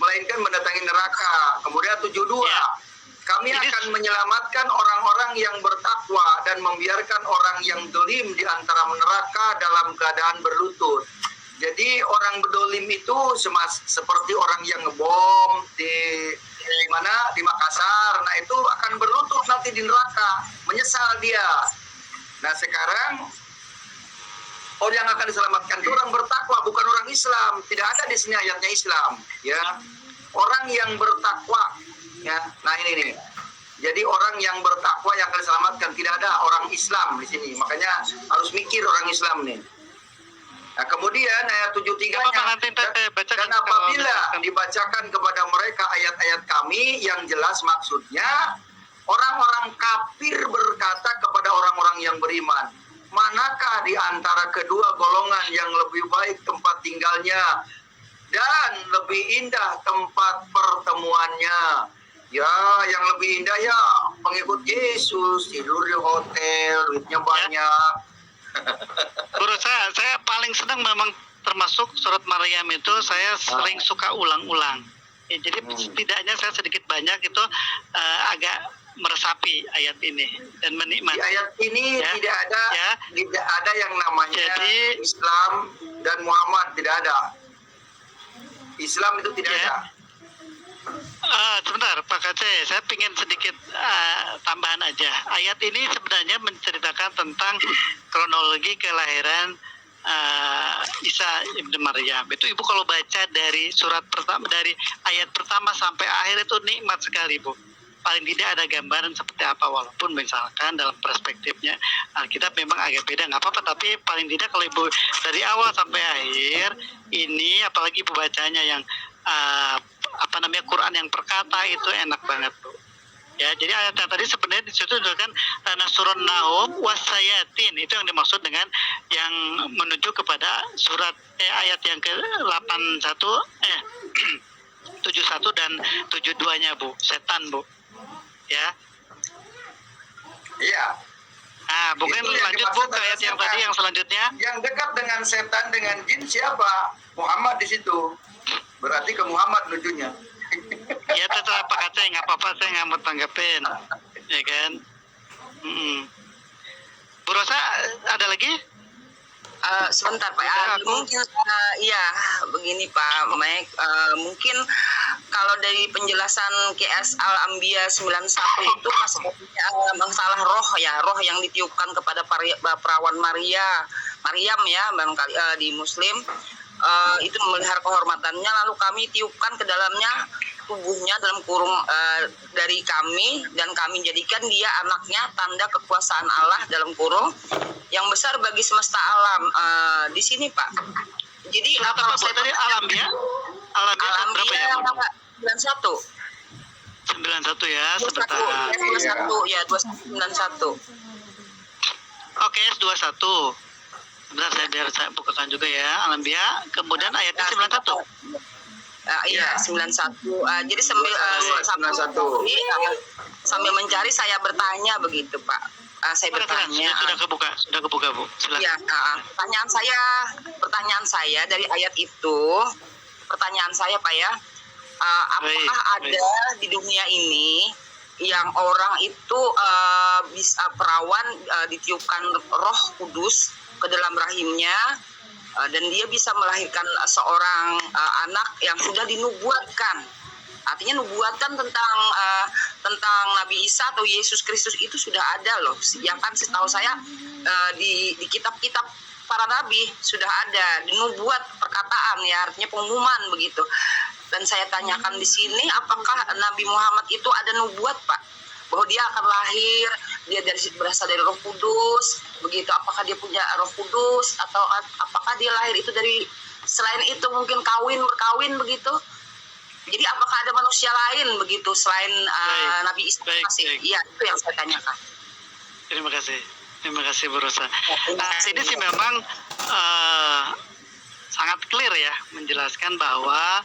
melainkan mendatangi neraka. Kemudian 72. Ya. Kami Jadi- akan menyelamatkan orang-orang yang bertakwa dan membiarkan orang yang dolim di antara neraka dalam keadaan berlutut. Jadi orang berdolim itu seperti orang yang ngebom di mana di Makassar. Nah itu akan berlutut nanti di neraka, menyesal dia. Nah sekarang orang yang akan diselamatkan itu orang bertakwa, bukan orang Islam. Tidak ada di sini ayatnya Islam, ya. Orang yang bertakwa, ya. Nah ini nih. Jadi orang yang bertakwa yang akan diselamatkan, tidak ada orang Islam di sini. Makanya harus mikir orang Islam nih. Nah kemudian ayat 73-nya, dan apabila dibacakan kepada mereka ayat-ayat kami yang jelas maksudnya, orang-orang kafir berkata kepada orang-orang yang beriman, manakah di antara kedua golongan yang lebih baik tempat tinggalnya dan lebih indah tempat pertemuannya? Ya, yang lebih indah ya pengikut Yesus, tidur di hotel, duitnya banyak. Guru saya paling senang memang termasuk surat Maryam itu saya sering suka ulang-ulang. Ya, jadi setidaknya saya sedikit banyak itu agak meresapi ayat ini dan menikmati. Di ayat ini Ya. tidak ada yang namanya Jadi- Islam dan Muhammad, tidak ada. Islam itu tidak Ya. ada. Sebentar Pak Kaceh, saya ingin sedikit tambahan aja. Ayat ini sebenarnya menceritakan tentang kronologi kelahiran Isa ibnu Maryam. Itu Ibu kalau baca dari surat pertama, dari ayat pertama sampai akhir itu nikmat sekali, Bu. Paling tidak ada gambaran seperti apa, walaupun misalkan dalam perspektifnya Alkitab memang agak beda, nggak apa-apa, tapi paling tidak kalau Ibu dari awal sampai akhir ini, apalagi Ibu bacanya yang Quran yang perkata, itu enak banget, Bu. Ya, jadi ayat yang tadi sebenarnya di situ kan Nasrun Nahum wasayatin, itu yang dimaksud dengan yang menuju kepada surat ayat yang ke-81 71 dan 72-nya, Bu. Setan, Bu. Ya. Iya. Nah, bukan Itu yang lanjut, Bu, dimaksud ke ayat dengan yang tadi setan. yang selanjutnya. Yang dekat dengan setan dengan jin siapa? Muhammad di situ. Berarti ke Muhammad nujunya. Ya terserah Pak Kaceh, nggak apa-apa, saya nggak mau tanggapin, ya kan. Bu Rosa, ada lagi? Sebentar Pak, Udah, aku. mungkin iya begini Pak Mike, mungkin kalau dari penjelasan QS Al-Anbiya 91 itu masalah roh ya, roh yang ditiupkan kepada perawan Maryam ya barangkali di Muslim, itu memelihara kehormatannya, lalu kami tiupkan ke dalamnya tubuhnya dalam kurung dari kami, dan kami jadikan dia anaknya, tanda kekuasaan Allah dalam kurung yang besar bagi semesta alam. Di sini Pak. Jadi Surat apa, Bu? Tadi Al-Anbiya? Al-Anbiya surat berapa ya, Bu? 91 91 ya, sebentar. 21 ya 2191. Oke, 21. Sebentar, biar saya bukakan juga ya, Al-Anbiya. Kemudian ayatnya 91. Iya, 91. Jadi sambil 91. sambil mencari saya bertanya begitu, Pak. Saya bertanya. Sudah kebuka, Bu. Silakan. Ya, pertanyaan saya dari ayat itu, pertanyaan saya Pak ya, apakah ada di dunia ini yang orang itu bisa perawan ditiupkan Roh Kudus ke dalam rahimnya, dan dia bisa melahirkan seorang anak yang sudah dinubuatkan? Artinya nubuatan tentang Nabi Isa atau Yesus Kristus itu sudah ada loh. Yang kan setahu saya di kitab-kitab para nabi sudah ada dinubuat perkataan ya, artinya pengumuman begitu. Dan saya tanyakan di sini, apakah Nabi Muhammad itu ada nubuat Pak? Bahwa dia akan lahir, dia berasal dari Roh Kudus, begitu. Apakah dia punya Roh Kudus atau apakah dia lahir itu dari, selain itu mungkin berkawin begitu? Jadi apakah ada manusia lain begitu selain Nabi Isa? Iya, itu yang saya tanyakan. Terima kasih Bu Rosa. Ini sih memang sangat clear ya, menjelaskan bahwa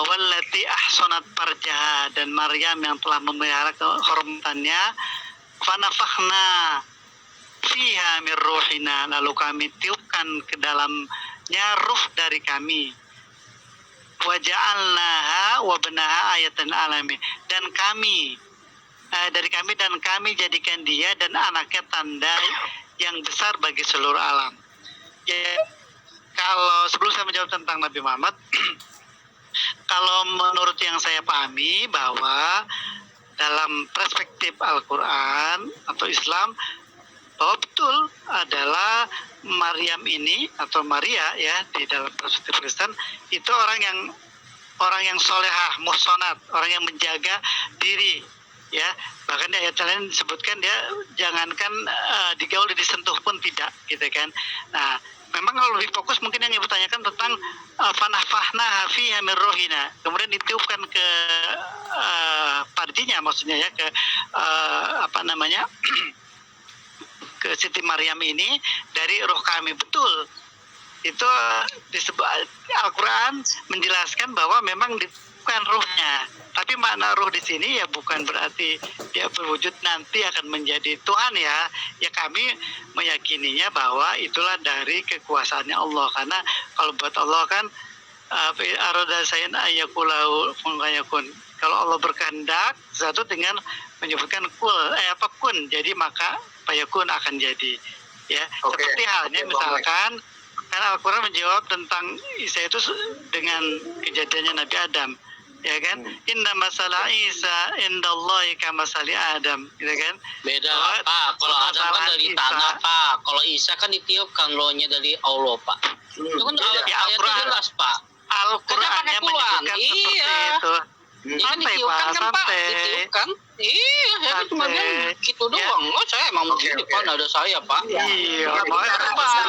wallati ahsanat farjaha, dan Maryam yang telah memelihara kehormatannya Fanafakhna fiha min ruhina, lalu kami tiupkan ke dalamnya ruh dari kami. Waja'alnaha wa benaha ayatan alami, dan kami dari kami dan kami jadikan dia dan anaknya tanda yang besar bagi seluruh alam. Ya, kalau sebelum saya menjawab tentang Nabi Muhammad, kalau menurut yang saya pahami bahwa dalam perspektif Al-Quran atau Islam, bahwa betul adalah Maryam ini atau Maria ya di dalam perspektif Kristen itu orang yang solehah, muhsanat, orang yang menjaga diri ya, bahkan di ayat lain disebutkan dia jangankan digaul, disentuh pun tidak gitu kan. Nah, memang kalau lebih fokus mungkin yang dipertanyakan tentang fanafahna fiha min ruhina, kemudian ditiupkan ke farjinya, maksudnya ya ke ke Siti Maryam ini dari roh kami. Betul, itu disebut Al-Quran menjelaskan bahwa memang bukan ruhnya, tapi makna ruh di sini ya bukan berarti dia berwujud nanti akan menjadi Tuhan ya. Ya kami meyakininya bahwa itulah dari kekuasaannya Allah, karena kalau buat Allah kan arada sayin ayakulahu fungkayakun. Kalau Allah berkehendak sesuatu dengan menyebutkan kun, jadi maka fayakun akan jadi ya. Seperti halnya misalkan karena Al-Quran menjawab tentang Isa itu dengan kejadiannya Nabi Adam ya kan, inna masalah Isa indallahi kamasali Adam gitu kan. Beda Pak, kalau Adam kan dari tanah Pak, kalau Isa kan ditiupkan rohnya dari Allah Pak. Itu kan ayatnya jelas Pak. Al-Qurannya menyebutkan seperti itu. Ini kan ditiupkan kan Pak, ditiupkan. Iya, saya cuma bilang gitu doang. Oh, saya emang begini Pak, nada saya Pak. Iya,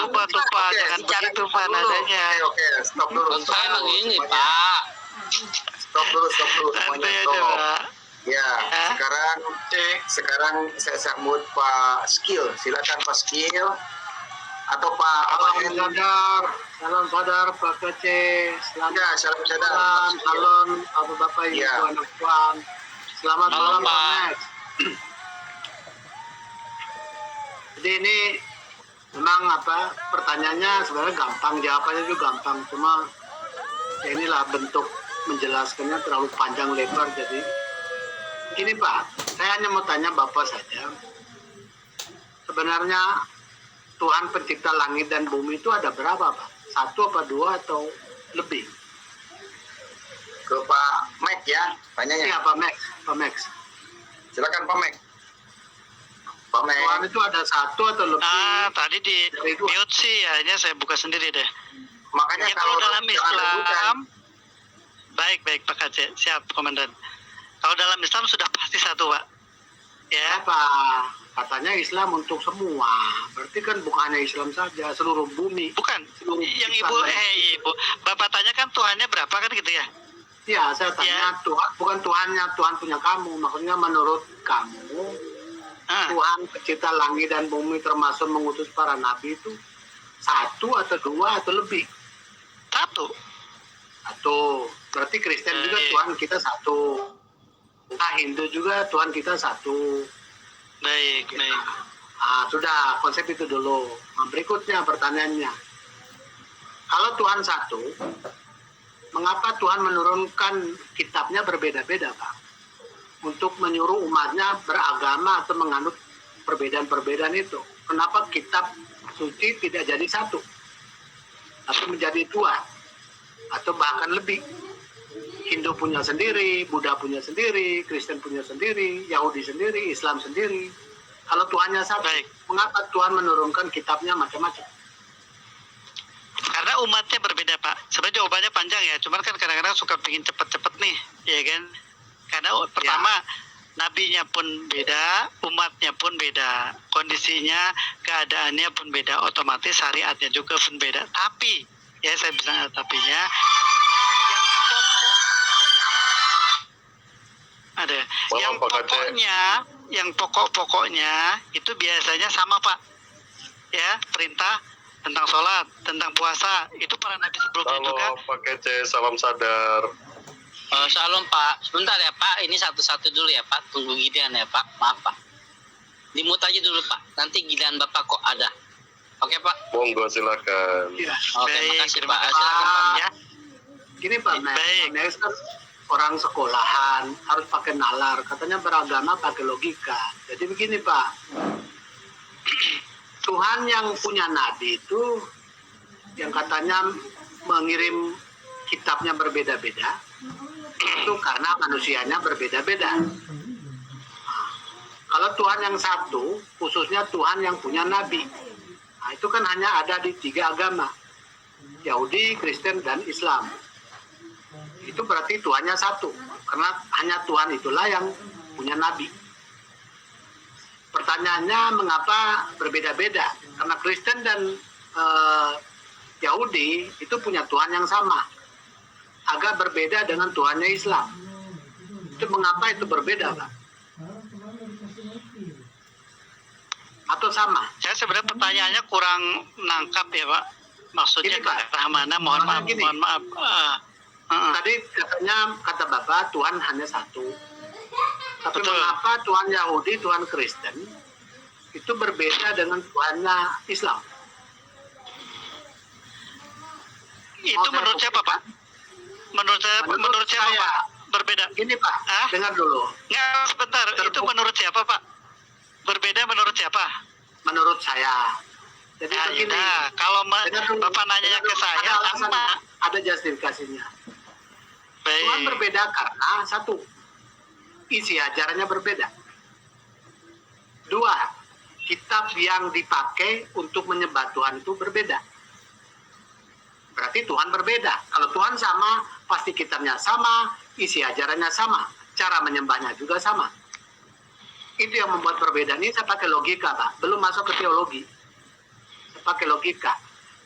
lupa jangan begitu Pak nadanya. Oke, stop dulu. Saya begini Pak. Stop dulu semuanya, stop. Ya, sekarang saya sambut Pak Skill. Silakan Pak Skill atau Pak Salam sadar Pak Kece. Ya, salam sadar. Salam Bapak Ibu anak puan. Selamat malam Pak Max. Jadi ini memang pertanyaannya sebenarnya gampang, jawabannya juga gampang, cuma ya inilah bentuk menjelaskannya terlalu panjang lebar. Jadi gini Pak, saya hanya mau tanya Bapak saja, sebenarnya Tuhan pencipta langit dan bumi itu ada berapa Pak? 1 apa 2 atau lebih? Ke Pak Max ya, tanyanya. Iya Pak Max. Silakan Pak Max. Pak Max. Tuhan itu ada 1 atau lebih? Tadi di mute sih, hanya saya buka sendiri deh. Makanya ya, kalau dalam Islam, baik Pak Aceh, siap Komandan. Kalau dalam Islam sudah pasti 1 Pak. Ya. Apa? Katanya Islam untuk semua. Berarti kan bukan hanya Islam saja, seluruh bumi. Bukan. Seluruh yang Ibu Bapak tanya kan Tuhannya berapa kan gitu ya? Iya, saya tanya Tuhan, bukan Tuhannya, Tuhan punya kamu. Maksudnya menurut kamu, Tuhan pencipta langit dan bumi termasuk mengutus para nabi itu 1 atau 2 atau lebih? 1. Berarti Kristen juga Tuhan kita 1. Nah, Hindu juga Tuhan kita 1. Baik. Sudah, konsep itu dulu. Nah, berikutnya pertanyaannya. Kalau Tuhan 1, mengapa Tuhan menurunkan kitabnya berbeda-beda, Pak? Untuk menyuruh umatnya beragama atau menganut perbedaan-perbedaan itu. Kenapa kitab suci tidak jadi 1? Tapi menjadi 2. Atau bahkan lebih. Hindu punya sendiri, Buddha punya sendiri, Kristen punya sendiri, Yahudi sendiri, Islam sendiri. Kalau Tuhannya 1, mengapa Tuhan menurunkan kitabnya macam-macam? Karena umatnya berbeda Pak. Sebenarnya jawabannya panjang ya, cuman kan kadang-kadang suka pengen cepet-cepet nih, ya kan? Karena pertama nabinya pun beda, umatnya pun beda, kondisinya, keadaannya pun beda, otomatis syariatnya juga pun beda. Tapi, ya saya bilang tapinya, yang pokoknya itu biasanya sama Pak. Ya, perintah tentang sholat, tentang puasa, itu para nabi sebelumnya juga. Halo Pak Kece, salam sadar. Salam Pak, sebentar ya Pak, ini satu-satu dulu ya Pak, tunggu ginian ya Pak, maaf Pak. Dimut aja dulu Pak. Nanti giliran Bapak kok ada. Oke Pak. Monggo silakan. Ya. Oke, Baik, makasih terima Pak. kasih. Silakan, Pak. Ya. Gini Pak Baik. Max kan orang sekolahan harus pakai nalar, katanya beragama pakai logika. Jadi begini Pak, Tuhan yang punya nabi itu yang katanya mengirim kitabnya berbeda-beda itu karena manusianya berbeda-beda. Kalau Tuhan yang satu, khususnya Tuhan yang punya nabi, nah itu kan hanya ada di 3 agama, Yahudi, Kristen, dan Islam. Itu berarti Tuhannya satu, karena hanya Tuhan itulah yang punya nabi. Pertanyaannya mengapa berbeda-beda? Karena Kristen dan Yahudi itu punya Tuhan yang sama, agak berbeda dengan Tuhannya Islam. Itu mengapa itu berbeda, Pak? Atau sama? Saya sebenarnya pertanyaannya kurang nangkap ya Pak. Maksudnya Gini, ke Pak. arah mana? Mohon maaf. Gini. Mohon maaf. Tadi katanya kata Bapak Tuhan hanya satu. Tapi Betul. mengapa Tuhan Yahudi, Tuhan Kristen itu berbeda dengan Tuhannya Islam? Itu menurut siapa Pak? Menurut siapa saya. Pak? Berbeda. Gini Pak, Hah? dengar dulu. Nggak, sebentar. Itu Terbukti. menurut siapa Pak? Berbeda menurut siapa? Menurut saya. Jadi Ya, begini. yaudah. Kalau dengar dulu, Bapak nanya dengar ke dulu. saya, Ada alasan, sama. ada justifikasinya. Tuhan Baik. berbeda karena satu, isi ajarannya berbeda. 2, kitab yang dipakai untuk menyembah Tuhan itu berbeda. Berarti Tuhan berbeda. Kalau Tuhan sama, pasti kitabnya sama, isi ajarannya sama, cara menyembahnya juga sama. Itu yang membuat perbedaan. Ini saya pakai logika, Pak. Belum masuk ke teologi. Saya pakai logika.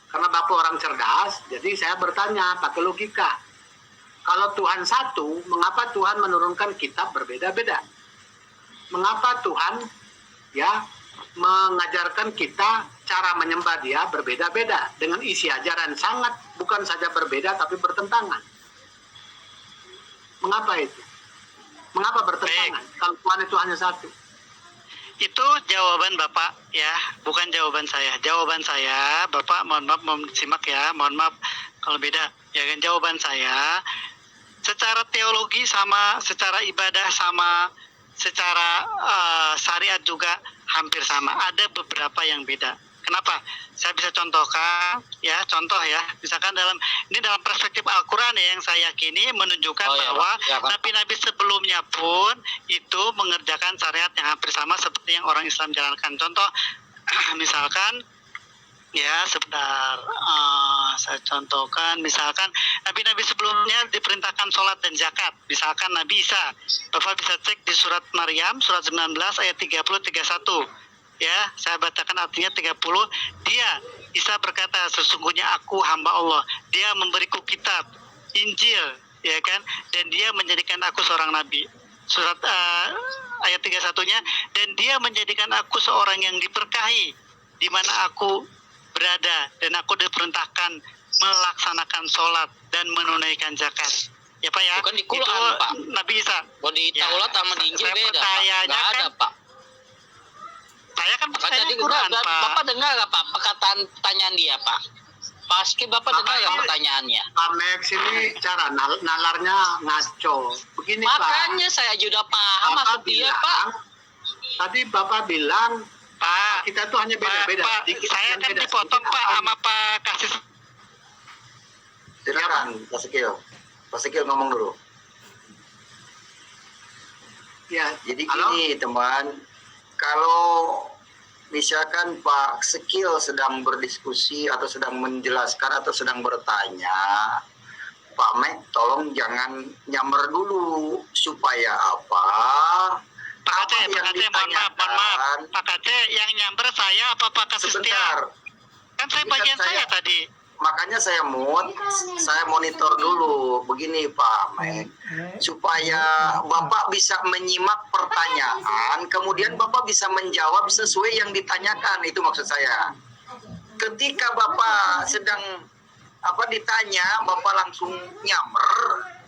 Karena Bapak orang cerdas, jadi saya bertanya pakai logika. Kalau Tuhan satu, mengapa Tuhan menurunkan kitab berbeda-beda? Mengapa Tuhan ya mengajarkan kita cara menyembah Dia berbeda-beda dengan isi ajaran sangat bukan saja berbeda tapi bertentangan? Mengapa itu? Mengapa bertentangan? Kalau Tuhan itu hanya satu. Itu jawaban Bapak ya, bukan jawaban saya. Jawaban saya, Bapak mohon maaf simak ya, mohon maaf kalau beda. Ya kan jawaban saya secara teologi sama, secara ibadah sama, secara syariat juga hampir sama. Ada beberapa yang beda. Kenapa? Saya bisa contohkan ya, contoh ya. Misalkan dalam perspektif Al-Qur'an ya, yang saya yakini menunjukkan bahwa nabi-nabi sebelumnya pun itu mengerjakan syariat yang hampir sama seperti yang orang Islam jalankan. Contoh misalkan ya, sebentar saya contohkan, misalkan nabi-nabi sebelumnya diperintahkan sholat dan zakat. Misalkan Nabi Isa, Bapak bisa cek di surat Maryam surat 19 ayat 30-31 ya, saya bacakan artinya 30. Dia Isa berkata, sesungguhnya aku hamba Allah, dia memberiku kitab Injil ya kan, dan dia menjadikan aku seorang nabi. Surat ayat 31-nya, dan dia menjadikan aku seorang yang diberkahi di mana aku berada, dan aku diperintahkan melaksanakan sholat dan menunaikan zakat. Ya Pak ya. Bukan di Quran, itu Pak. Nabi Isa. Kalau di Ya, Taurat sama di Injil saya beda, Pak. percayanya Nggak ada, kan- Pak. Saya kan Maka percaya tadi Quran, Pak. Bapak dengar nggak Pak pertanyaan dia, Pak? Pasti Bapak dengar nggak Makanya- pertanyaannya? Pak Max ini cara nalarnya ngaco. Begini Makanya Pak. saya juga paham maksud dia, Pak. Tadi Bapak bilang Pak, kita tuh hanya beda-beda. Pak, Sedikit saya yang kan beda, dipotong sedikit Pak apa? sama Pak Kasih. Silakan, Pak Sekil. Pak Sekil ngomong dulu. Ya, Jadi halo? gini teman, kalau misalkan Pak Sekil sedang berdiskusi atau sedang menjelaskan atau sedang bertanya, Pak Mek tolong jangan nyamber dulu, supaya apa? Pak Aceh, Apa yang mohon maaf. ditanyakan? Pak Aceh yang nyamber saya apa Pak Kasih Setia? Sebentar, Kan saya Ini kan bagian saya saya- tadi. makanya saya monitor dulu begini Pak Mek, supaya Bapak bisa menyimak pertanyaan, kemudian Bapak bisa menjawab sesuai yang ditanyakan. Itu maksud saya. Ketika Bapak sedang ditanya, Bapak langsung nyamber,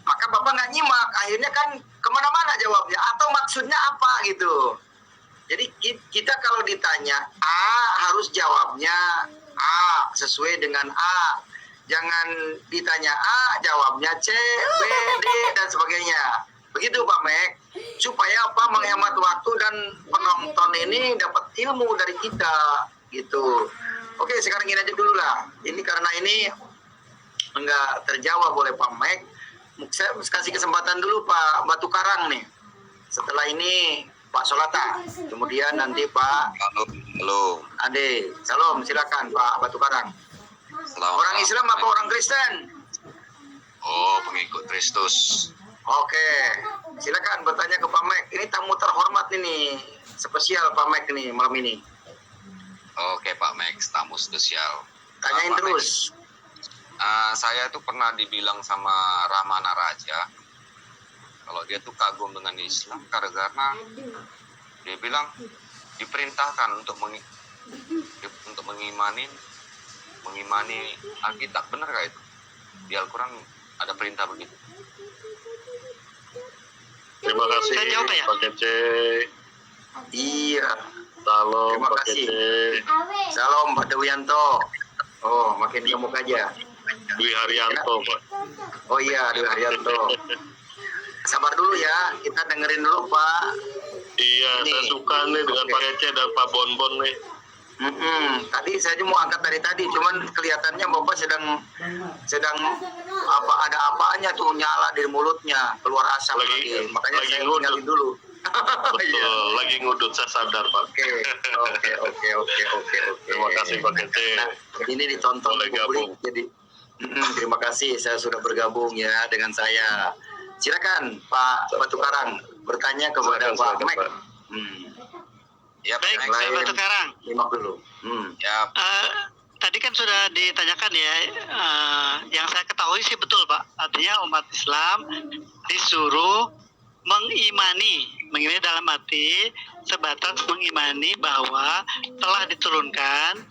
maka Bapak nggak nyimak, akhirnya kan kemana-mana jawabnya, atau maksudnya apa gitu. Jadi kita kalau ditanya A harus jawabnya A sesuai dengan A. Jangan ditanya A jawabnya C, B, D dan sebagainya. Begitu Pak Mek. Supaya apa menghemat waktu dan penonton ini dapat ilmu dari kita gitu. Oke, sekarang gini aja dulu lah. Ini karena ini enggak terjawab oleh Pak Mek. Saya kasih kesempatan dulu Pak Batu Karang nih. Setelah ini Pak Solata, kemudian nanti Pak Halo. Ade. Salam, silakan Pak Batu Karang. Selamat Orang Islam apa orang Kristen? Oh, pengikut Kristus. Oke, silakan bertanya ke Pak Mek. Ini tamu terhormat ini, spesial Pak Mek ini malam ini. Oke, Pak Max, tamu spesial. Tanyain Pak terus. Max, saya tuh pernah dibilang sama Ramana Raja kalau dia tuh kagum dengan Islam karena dia bilang diperintahkan untuk mengimani Alkitab. Benar gak itu? Di Al-Quran ada perintah begitu. Terima kasih Saya jawab ya? Pak Kece. Iya. Salam Terima Pak kasih. Kece. Salam Pak Dewianto. Oh, makin gemuk aja. Dwi Haryanto, Pak. Oh iya, Dewi Haryanto. Sabar dulu ya, kita dengerin dulu Pak. Iya, Ini. saya suka nih dengan Oke. Pak Kece dan Pak Bonbon nih. Tadi saya mau angkat dari tadi, cuman kelihatannya Bapak sedang apa ada apanya tuh nyala di mulutnya, keluar asap Lagi- Makanya lagi saya ngudut. tinggalin dulu. Betul, Iya. lagi ngudut, saya sadar, Pak. Oke. Terima kasih Pak Kece. Nah, ini ditonton Boleh publik, gabung. jadi terima kasih saya sudah bergabung ya dengan saya. Silakan Pak Batu Karang bertanya kepada Silakan, Pak silakan, Mek. Pak. Ya, Pak Baik, Max. saya lain. Batu Karang. Nyimak dulu. Ya, Tadi kan sudah ditanyakan ya, yang saya ketahui sih betul Pak. Artinya umat Islam disuruh mengimani dalam arti sebatas mengimani bahwa telah diturunkan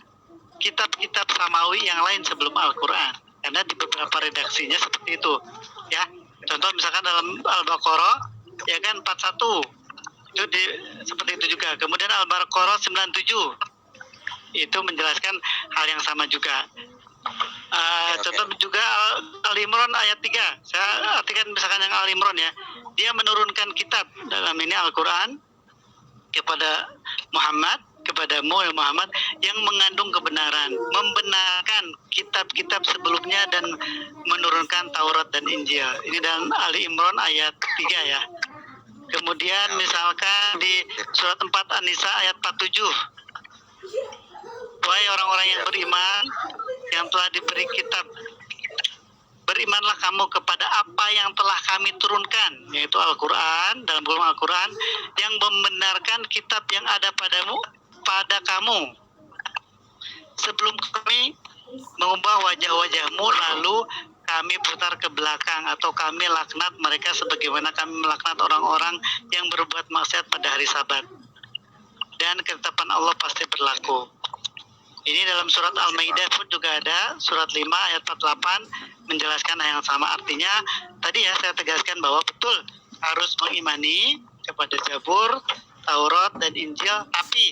kitab-kitab samawi yang lain sebelum Al-Quran. Karena di beberapa redaksinya seperti itu. Ya, contoh misalkan dalam Al-Baqarah, ya kan 41. Itu seperti itu juga. Kemudian Al-Baqarah 97. Itu menjelaskan hal yang sama juga. Contoh juga Al-Imran ayat 3. Saya artikan misalkan yang Al-Imran ya. Dia menurunkan kitab dalam ini Al-Quran kepada Muhammad, kepadamu ya Muhammad, yang mengandung kebenaran, membenarkan kitab-kitab sebelumnya dan menurunkan Taurat dan Injil. Ini dalam Ali Imran ayat 3 ya. Kemudian misalkan di surat 4 An-Nisa ayat 47. Wahai orang-orang yang beriman, yang telah diberi kitab, berimanlah kamu kepada apa yang telah kami turunkan, yaitu Al-Quran, dalam golongan Al-Quran, yang membenarkan kitab yang ada pada kamu. Sebelum kami mengubah wajah-wajahmu, lalu kami putar ke belakang, atau kami laknat mereka sebagaimana kami melaknat orang-orang yang berbuat maksiat pada hari Sabat. Dan ketetapan Allah pasti berlaku. Ini dalam surat Al-Maidah pun juga ada, surat 5 ayat 48 menjelaskan hal yang sama. Artinya tadi ya saya tegaskan bahwa betul harus mengimani kepada Zabur, Taurat dan Injil, tapi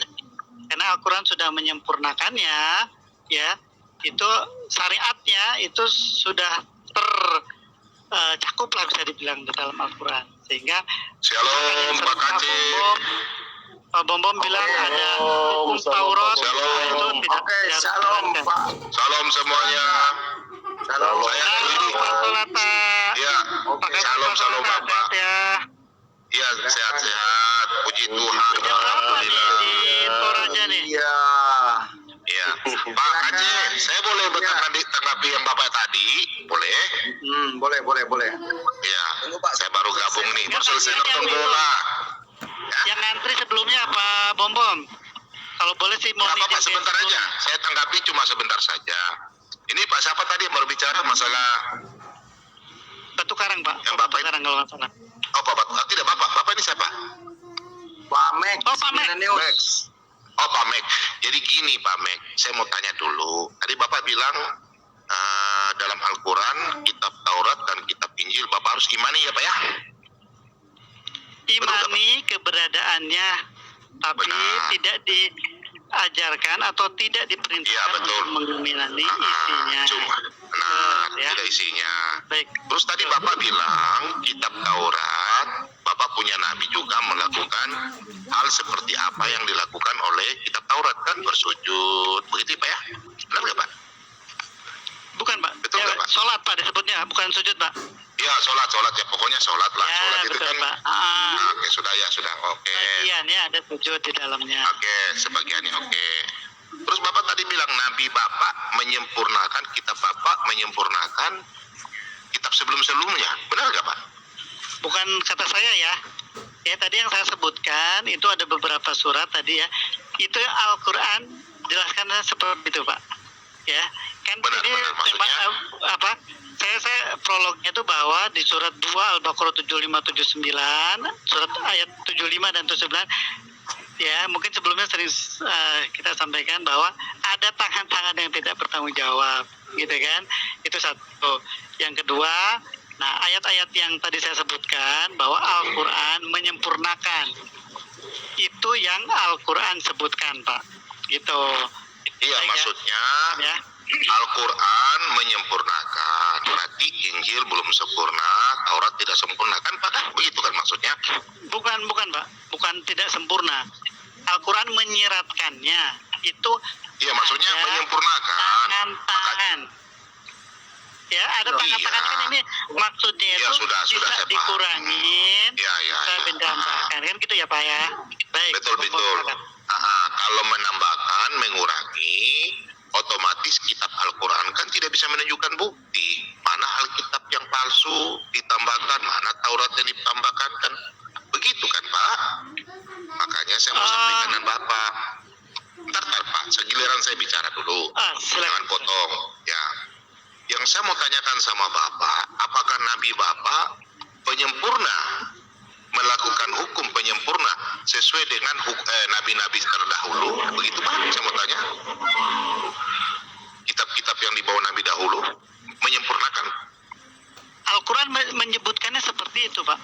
karena Al-Quran sudah menyempurnakannya, ya itu syariatnya itu sudah tercakup lah bisa dibilang di dalam Al-Quran, sehingga Shalom Pak Kece. Pak Bom bilang ada hukum Shalom, Taurat shalom. itu tidak Oke, tidak salam dijalankan. Pak. Salam semuanya. Salam. Halo Pak Solata. Ya, Oke, salam Bapak. Ya. Iya, sehat-sehat. Puji Tuhan. Alhamdulillah. Di Toraja nih. Iya. Iya. Pak Kece, saya boleh bertanggapi yang Bapak tadi? Boleh? Boleh. Iya. Saya baru gabung nih, baru selesai Yang nonton itu. bola. Yang ngantri sebelumnya Pak Bom. Kalau boleh sih mau Nggak apa-apa, dijaga sebentar dulu. aja. Saya tanggapi cuma sebentar saja. Ini Pak siapa tadi yang baru bicara masalah Batu Karang Pak. Yang Batu Bapak- Karang kalau nggak salah. oh Pak tidak Bapak. Bapak ini siapa? Pak Mek. Oh, Pak Mek. News. Max. Oh Pak Mek. Jadi gini Pak Mek, saya mau tanya dulu. Tadi Bapak bilang dalam Al-Quran, kitab Taurat dan kitab Injil Bapak harus imani ya Pak ya? Imani keberadaannya tapi Benar. tidak diajarkan atau tidak Iya, diperintahkan betul. untuk mengomentari isinya. Cuma, benar, Ya. tidak isinya. Baik. Terus tadi Bapak bilang kitab Taurat, Bapak punya nabi juga melakukan hal seperti apa yang dilakukan oleh kitab Taurat, kan bersujud, begitu Pak ya? Benar nggak Pak? Bukan, Pak. Betul nggak, Pak? Sholat, Pak, disebutnya, bukan sujud, Pak. Ya, sholat ya, pokoknya sholat lah. Ya, Sholat itu betul, kan, Pak. nah, oke, sudah, oke. Bagiannya ada sujud di dalamnya. Oke, sebagiannya oke. Terus Bapak tadi bilang Nabi Bapak menyempurnakan, kitab Bapak menyempurnakan kitab sebelum-sebelumnya. Benar nggak Pak? Bukan kata saya ya. Ya, tadi yang saya sebutkan itu ada beberapa surat tadi ya. Itu Al-Qur'an jelaskannya seperti itu, Pak. Ya. Kan Benar, ini benar, maksudnya? apa? Saya prolognya itu bahwa di surat 2 Al-Baqarah 75-79, surat ayat 75 dan 79 ya, mungkin sebelumnya sering kita sampaikan bahwa ada tangan-tangan yang tidak bertanggung jawab, gitu kan? Itu satu. Yang kedua, nah ayat-ayat yang tadi saya sebutkan bahwa Al-Qur'an menyempurnakan. Itu yang Al-Qur'an sebutkan, Pak. Gitu. Iya, Baik, maksudnya ya. Al-Quran menyempurnakan, berarti Injil belum sempurna, Taurat tidak sempurna, kan Pak? Kan begitu kan maksudnya? Bukan, Pak. Bukan tidak sempurna. Al-Qur'an menyiratkannya. Itu Iya, maksudnya ada menyempurnakan. tangan-tangan. Ya, ada tangan-tangan kan ini maksudnya Iya, itu sudah, bisa saya paham. dikurangin, Iya, bisa ditambahkan. Kan gitu ya, Pak ya? Baik. Betul. Kalau menambahkan, mengurangi, otomatis kitab Al-Quran kan tidak bisa menunjukkan bukti. Mana Alkitab yang palsu ditambahkan, mana Taurat yang ditambahkan, kan begitu kan Pak? Makanya saya mau sampaikan dengan Bapak. Ntar Pak, segiliran saya bicara dulu. Silakan. Jangan potong. Ya. Yang saya mau tanyakan sama Bapak, apakah Nabi Bapak penyempurna melakukan hukum penyempurna sesuai dengan nabi-nabi terdahulu? Begitu Pak, saya mau tanya. Kitab-kitab yang dibawa Nabi dahulu menyempurnakan. Al-Qur'an menyebutkannya seperti itu, Pak.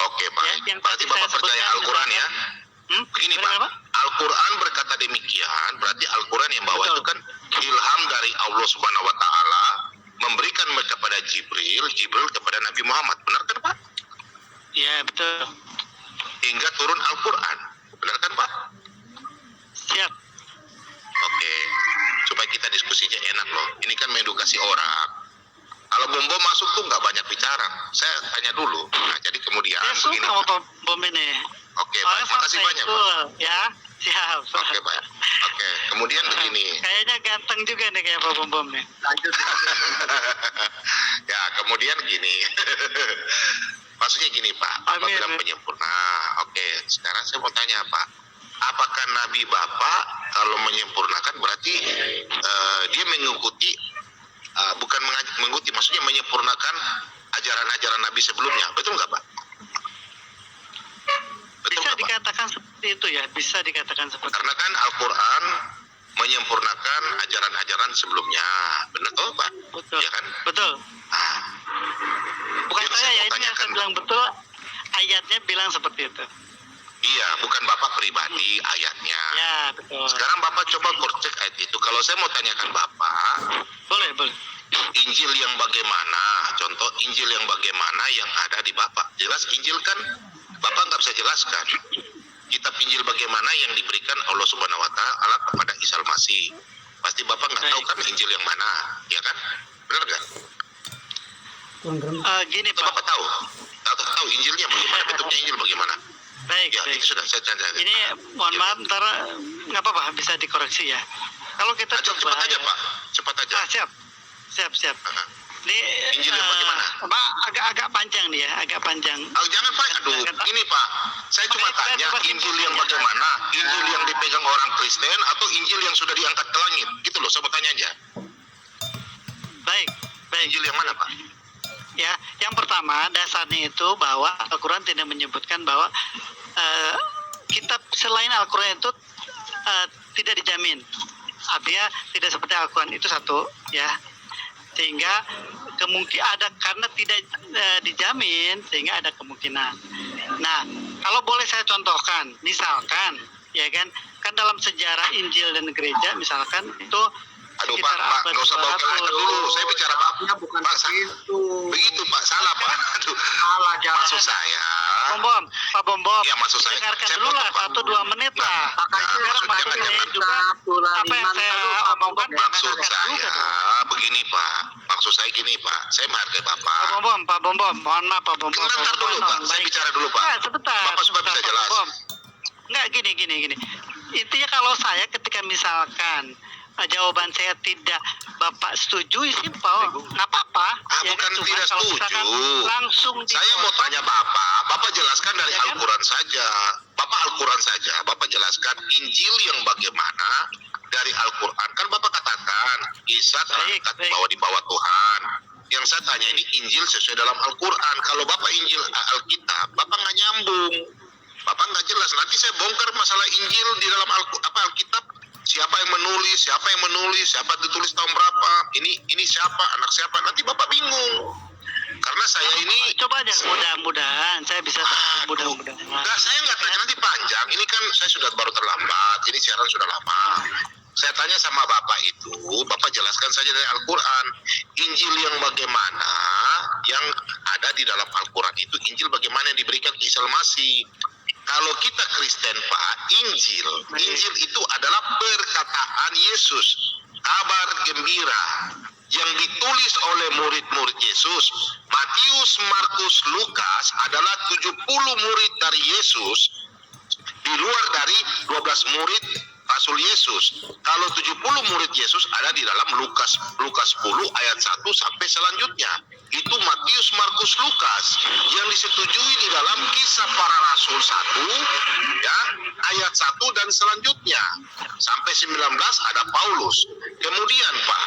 Oke Pak, Ya, yang berarti tadi saya Bapak percaya sebutkan Al-Quran ya? Begini Pak, Gimana, Pak? Al-Quran berkata demikian, berarti Al-Quran yang bawa Betul. itu kan ilham dari Allah Subhanahu Wa Taala, memberikan kepada Jibril kepada Nabi Muhammad, benar kan Pak? Ya, betul. Hingga turun Al-Quran, benar kan Pak? Siap. Oke, supaya kita diskusinya enak loh. Ini kan mengedukasi orang. Kalau Bom masuk tuh nggak banyak bicara. Saya tanya dulu. Nah, jadi kemudian Saya suka begini. sama Pak. Bom ini. Oke, Soalnya Pak. Makasih santai, banyak, Pak. cool. Ya, siap. Oke, Pak. Oke, kemudian begini. Kayaknya ganteng juga nih kayak Pak Bom nih. Lanjut. Ya, kemudian gini. Maksudnya gini, Pak. Bapak Amin, bilang amin. penyempurna. Oke, sekarang saya mau tanya, Pak. Apakah Nabi Bapak kalau menyempurnakan berarti dia mengikuti bukan mengikuti, maksudnya menyempurnakan ajaran-ajaran Nabi sebelumnya, betul nggak Pak? Betul Bisa nggak Pak? dikatakan seperti itu ya, bisa dikatakan seperti itu. Karena kan Al-Quran menyempurnakan ajaran-ajaran sebelumnya, benar toh Pak? Betul. Ya kan? Betul. Ah, Bukan Yang saya saya ya, mau ini yang tanyakan. saya bilang betul, ayatnya bilang seperti itu. iya, bukan Bapak pribadi ayatnya. Ya, betul. Sekarang Bapak coba cek ayat itu. Kalau saya mau tanyakan Bapak, Boleh. Injil yang bagaimana? Contoh Injil yang bagaimana yang ada di Bapak? Jelas Injil kan Bapak nggak bisa jelaskan. Kitab Injil bagaimana yang diberikan Allah Subhanahu Wa Taala kepada Isa Al-Masih? Pasti Bapak nggak tahu kan Injil yang mana, ya kan? Benar nggak? Gini Itu Pak, Bapak tahu? Tahu Injilnya bagaimana? Bentuknya Injil bagaimana? baik. Ya, itu sudah saya tanya. Ini mohon maaf, ntar nggak apa-apa, bisa dikoreksi ya. Kalau kita coba Cepat aja ya. Pak, cepat aja. Siap. Aha. Ini Injil yang bagaimana? Pak, agak panjang nih ya, agak panjang. Jangan Pak, aduh, ini Pak, saya cuma tanya Injil yang bagaimana? Injil yang dipegang orang Kristen atau Injil yang sudah diangkat ke langit? Gitu loh, saya mau tanya aja. Baik. Injil yang mana Pak? Ya, yang pertama dasarnya itu bahwa Al-Quran tidak menyebutkan bahwa kitab selain Al-Quran itu tidak dijamin. Artinya tidak seperti Al-Quran, itu satu ya. Sehingga kemungkinan ada, karena tidak dijamin sehingga ada kemungkinan. Nah, Kalau boleh saya contohkan, misalkan, ya kan dalam sejarah Injil dan gereja, misalkan itu Aduh sekitar Pak, abad nggak usah bawa ke ayat dulu. Saya bicara Pak. Jawabnya bukan Pak, begitu. begitu Pak, salah Pak. Aduh, Salah jawab. maksud saya. Pak Bom, Ya, maksud saya, dengarkan saya dulu lah potong, Pak. 1-2 menit lah. Maksudnya Maksudnya juga apa yang saya omongkan Maksud dengarkan juga saya dong. begini Pak. Maksud saya gini Pak. Saya menghargai Bapak. Pak Bom, mohon maaf Pak Bom. Bentar dulu Pak. Saya bicara dulu Pak. Ya, sebentar. Bapak supaya bisa Pak jelas. Bom. Enggak, gini. Intinya kalau saya ketika misalkan jawaban saya tidak Bapak setujui, simpel, nggak apa-apa. Bukan Cuma tidak kalau setuju. misalkan langsung Saya mau tanya Bapak jelaskan dari Ya kan? Al-Quran saja. Bapak Al-Quran saja. Bapak jelaskan Injil yang bagaimana dari Al-Quran. Kan Bapak katakan Isa terangkat bahwa di bawah Tuhan. Yang saya tanya ini Injil sesuai dalam Al-Quran. Kalau Bapak Injil Alkitab, Bapak nggak nyambung. Bapak nggak jelas. Nanti saya bongkar masalah Injil di dalam Alkitab. Siapa yang menulis, siapa ditulis tahun berapa, ini siapa, anak siapa, nanti Bapak bingung. Karena saya ini coba aja, mudah-mudahan saya bisa bantu, mudah-mudahan. Enggak, saya nggak tanya nanti panjang. Ini kan saya sudah baru terlambat. Ini siaran sudah lama. Saya tanya sama Bapak itu, Bapak jelaskan saja dari Al-Quran. Injil yang bagaimana yang ada di dalam Al-Quran itu, Injil bagaimana yang diberikan Isa Al-Masih. Kalau kita Kristen Pak, Injil itu adalah perkataan Yesus, kabar gembira yang ditulis oleh murid-murid Yesus. Matius, Markus, Lukas adalah 70 murid dari Yesus, di luar dari 12 murid Rasul Yesus. Kalau 70 murid Yesus ada di dalam Lukas 10 ayat 1 sampai selanjutnya. Itu Matius, Markus, Lukas yang disetujui di dalam Kisah Para Rasul 1 ya, ayat 1 dan selanjutnya. Sampai 19 ada Paulus. Kemudian Pak,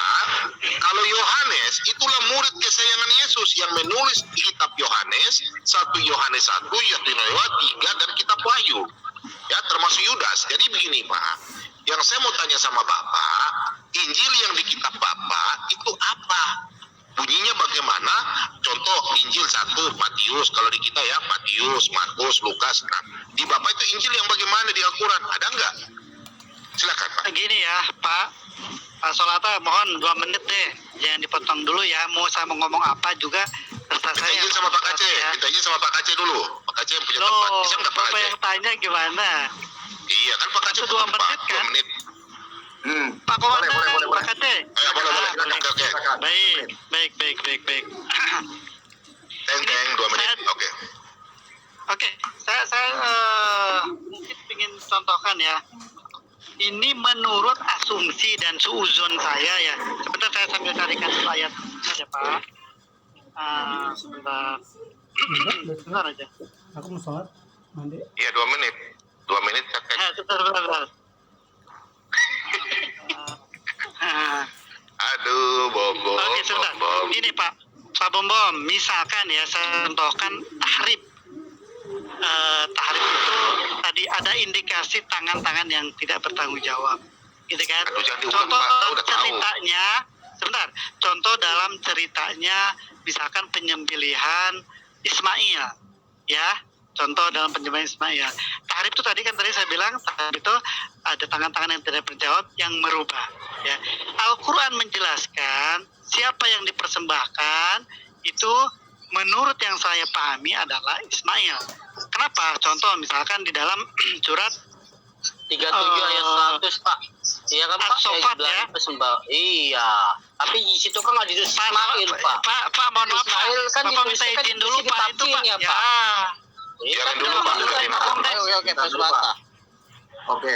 kalau Yohanes itulah murid kesayangan Yesus yang menulis di kitab Yohanes, 1 Yohanes 1, Yohanes 3 dan kitab Wahyu. Ya, termasuk Yudas. Jadi begini Pak, yang saya mau tanya sama Bapak, Injil yang di kitab Bapak itu apa? Bunyinya bagaimana? Contoh Injil 1 Matius, kalau di kita ya Matius, Markus, Lukas. Nah, di Bapak itu Injil yang bagaimana di Al-Quran? Ada enggak? Silakan Pak. Gini ya Pak Solata, mohon 2 menit deh, jangan dipotong dulu ya. Mau saya mau ngomong apa juga terserah Minta saya. izin sama Pak Kace, Ya. minta izin sama Pak Kace dulu. Pak Kace yang punya tempat, bisa nggak Pak Bapak Kace? yang tanya gimana? Iya kan Pak Kace Itu punya 2 tempat, menit kan? 2 menit. Pak Komandan, boleh. Pak Kace. Boleh. Oke. Baik. Teng, 2 menit. Oke. Oke, saya mungkin ingin contohkan ya. Ini menurut asumsi dan suuzon saya ya. Sebentar saya sambil carikan ayat saja Pak. Sebentar aja. Aku mau sholat, mandi. Iya 2 menit. 2 menit kakek. Sebentar. Aduh, Bom. Oke, sebentar. Ini Pak Bom, misalkan ya saya contohkan tahrib. Tahrib itu tadi ada indikasi tangan-tangan yang tidak bertanggung jawab, gitu kan? Aduh, jangan diulang, Contoh Pak. Udah tahu. ceritanya, sebentar. Contoh dalam ceritanya, misalkan penyembelihan Ismail, ya. Contoh dalam penyembelihan Ismail. Tahrib itu tadi saya bilang, tahrib itu ada tangan-tangan yang tidak berjawab yang merubah. Ya. Al-Quran menjelaskan siapa yang dipersembahkan itu menurut yang saya pahami adalah Ismail. Kenapa? Contoh misalkan di dalam surat 37 ayat 100 Pak. Iya kan Pak? As-Sofat ya. Iya. Tapi di situ kan nggak ditulis Ismail Pak. Pak, mohon maaf Pak. Ismail kan Bapak minta ditulisnya kan izin dulu di Pak itu Pak. tafsirnya, Ya. Pak. Jangan dulu, Pak. Oke, Pak. Oke.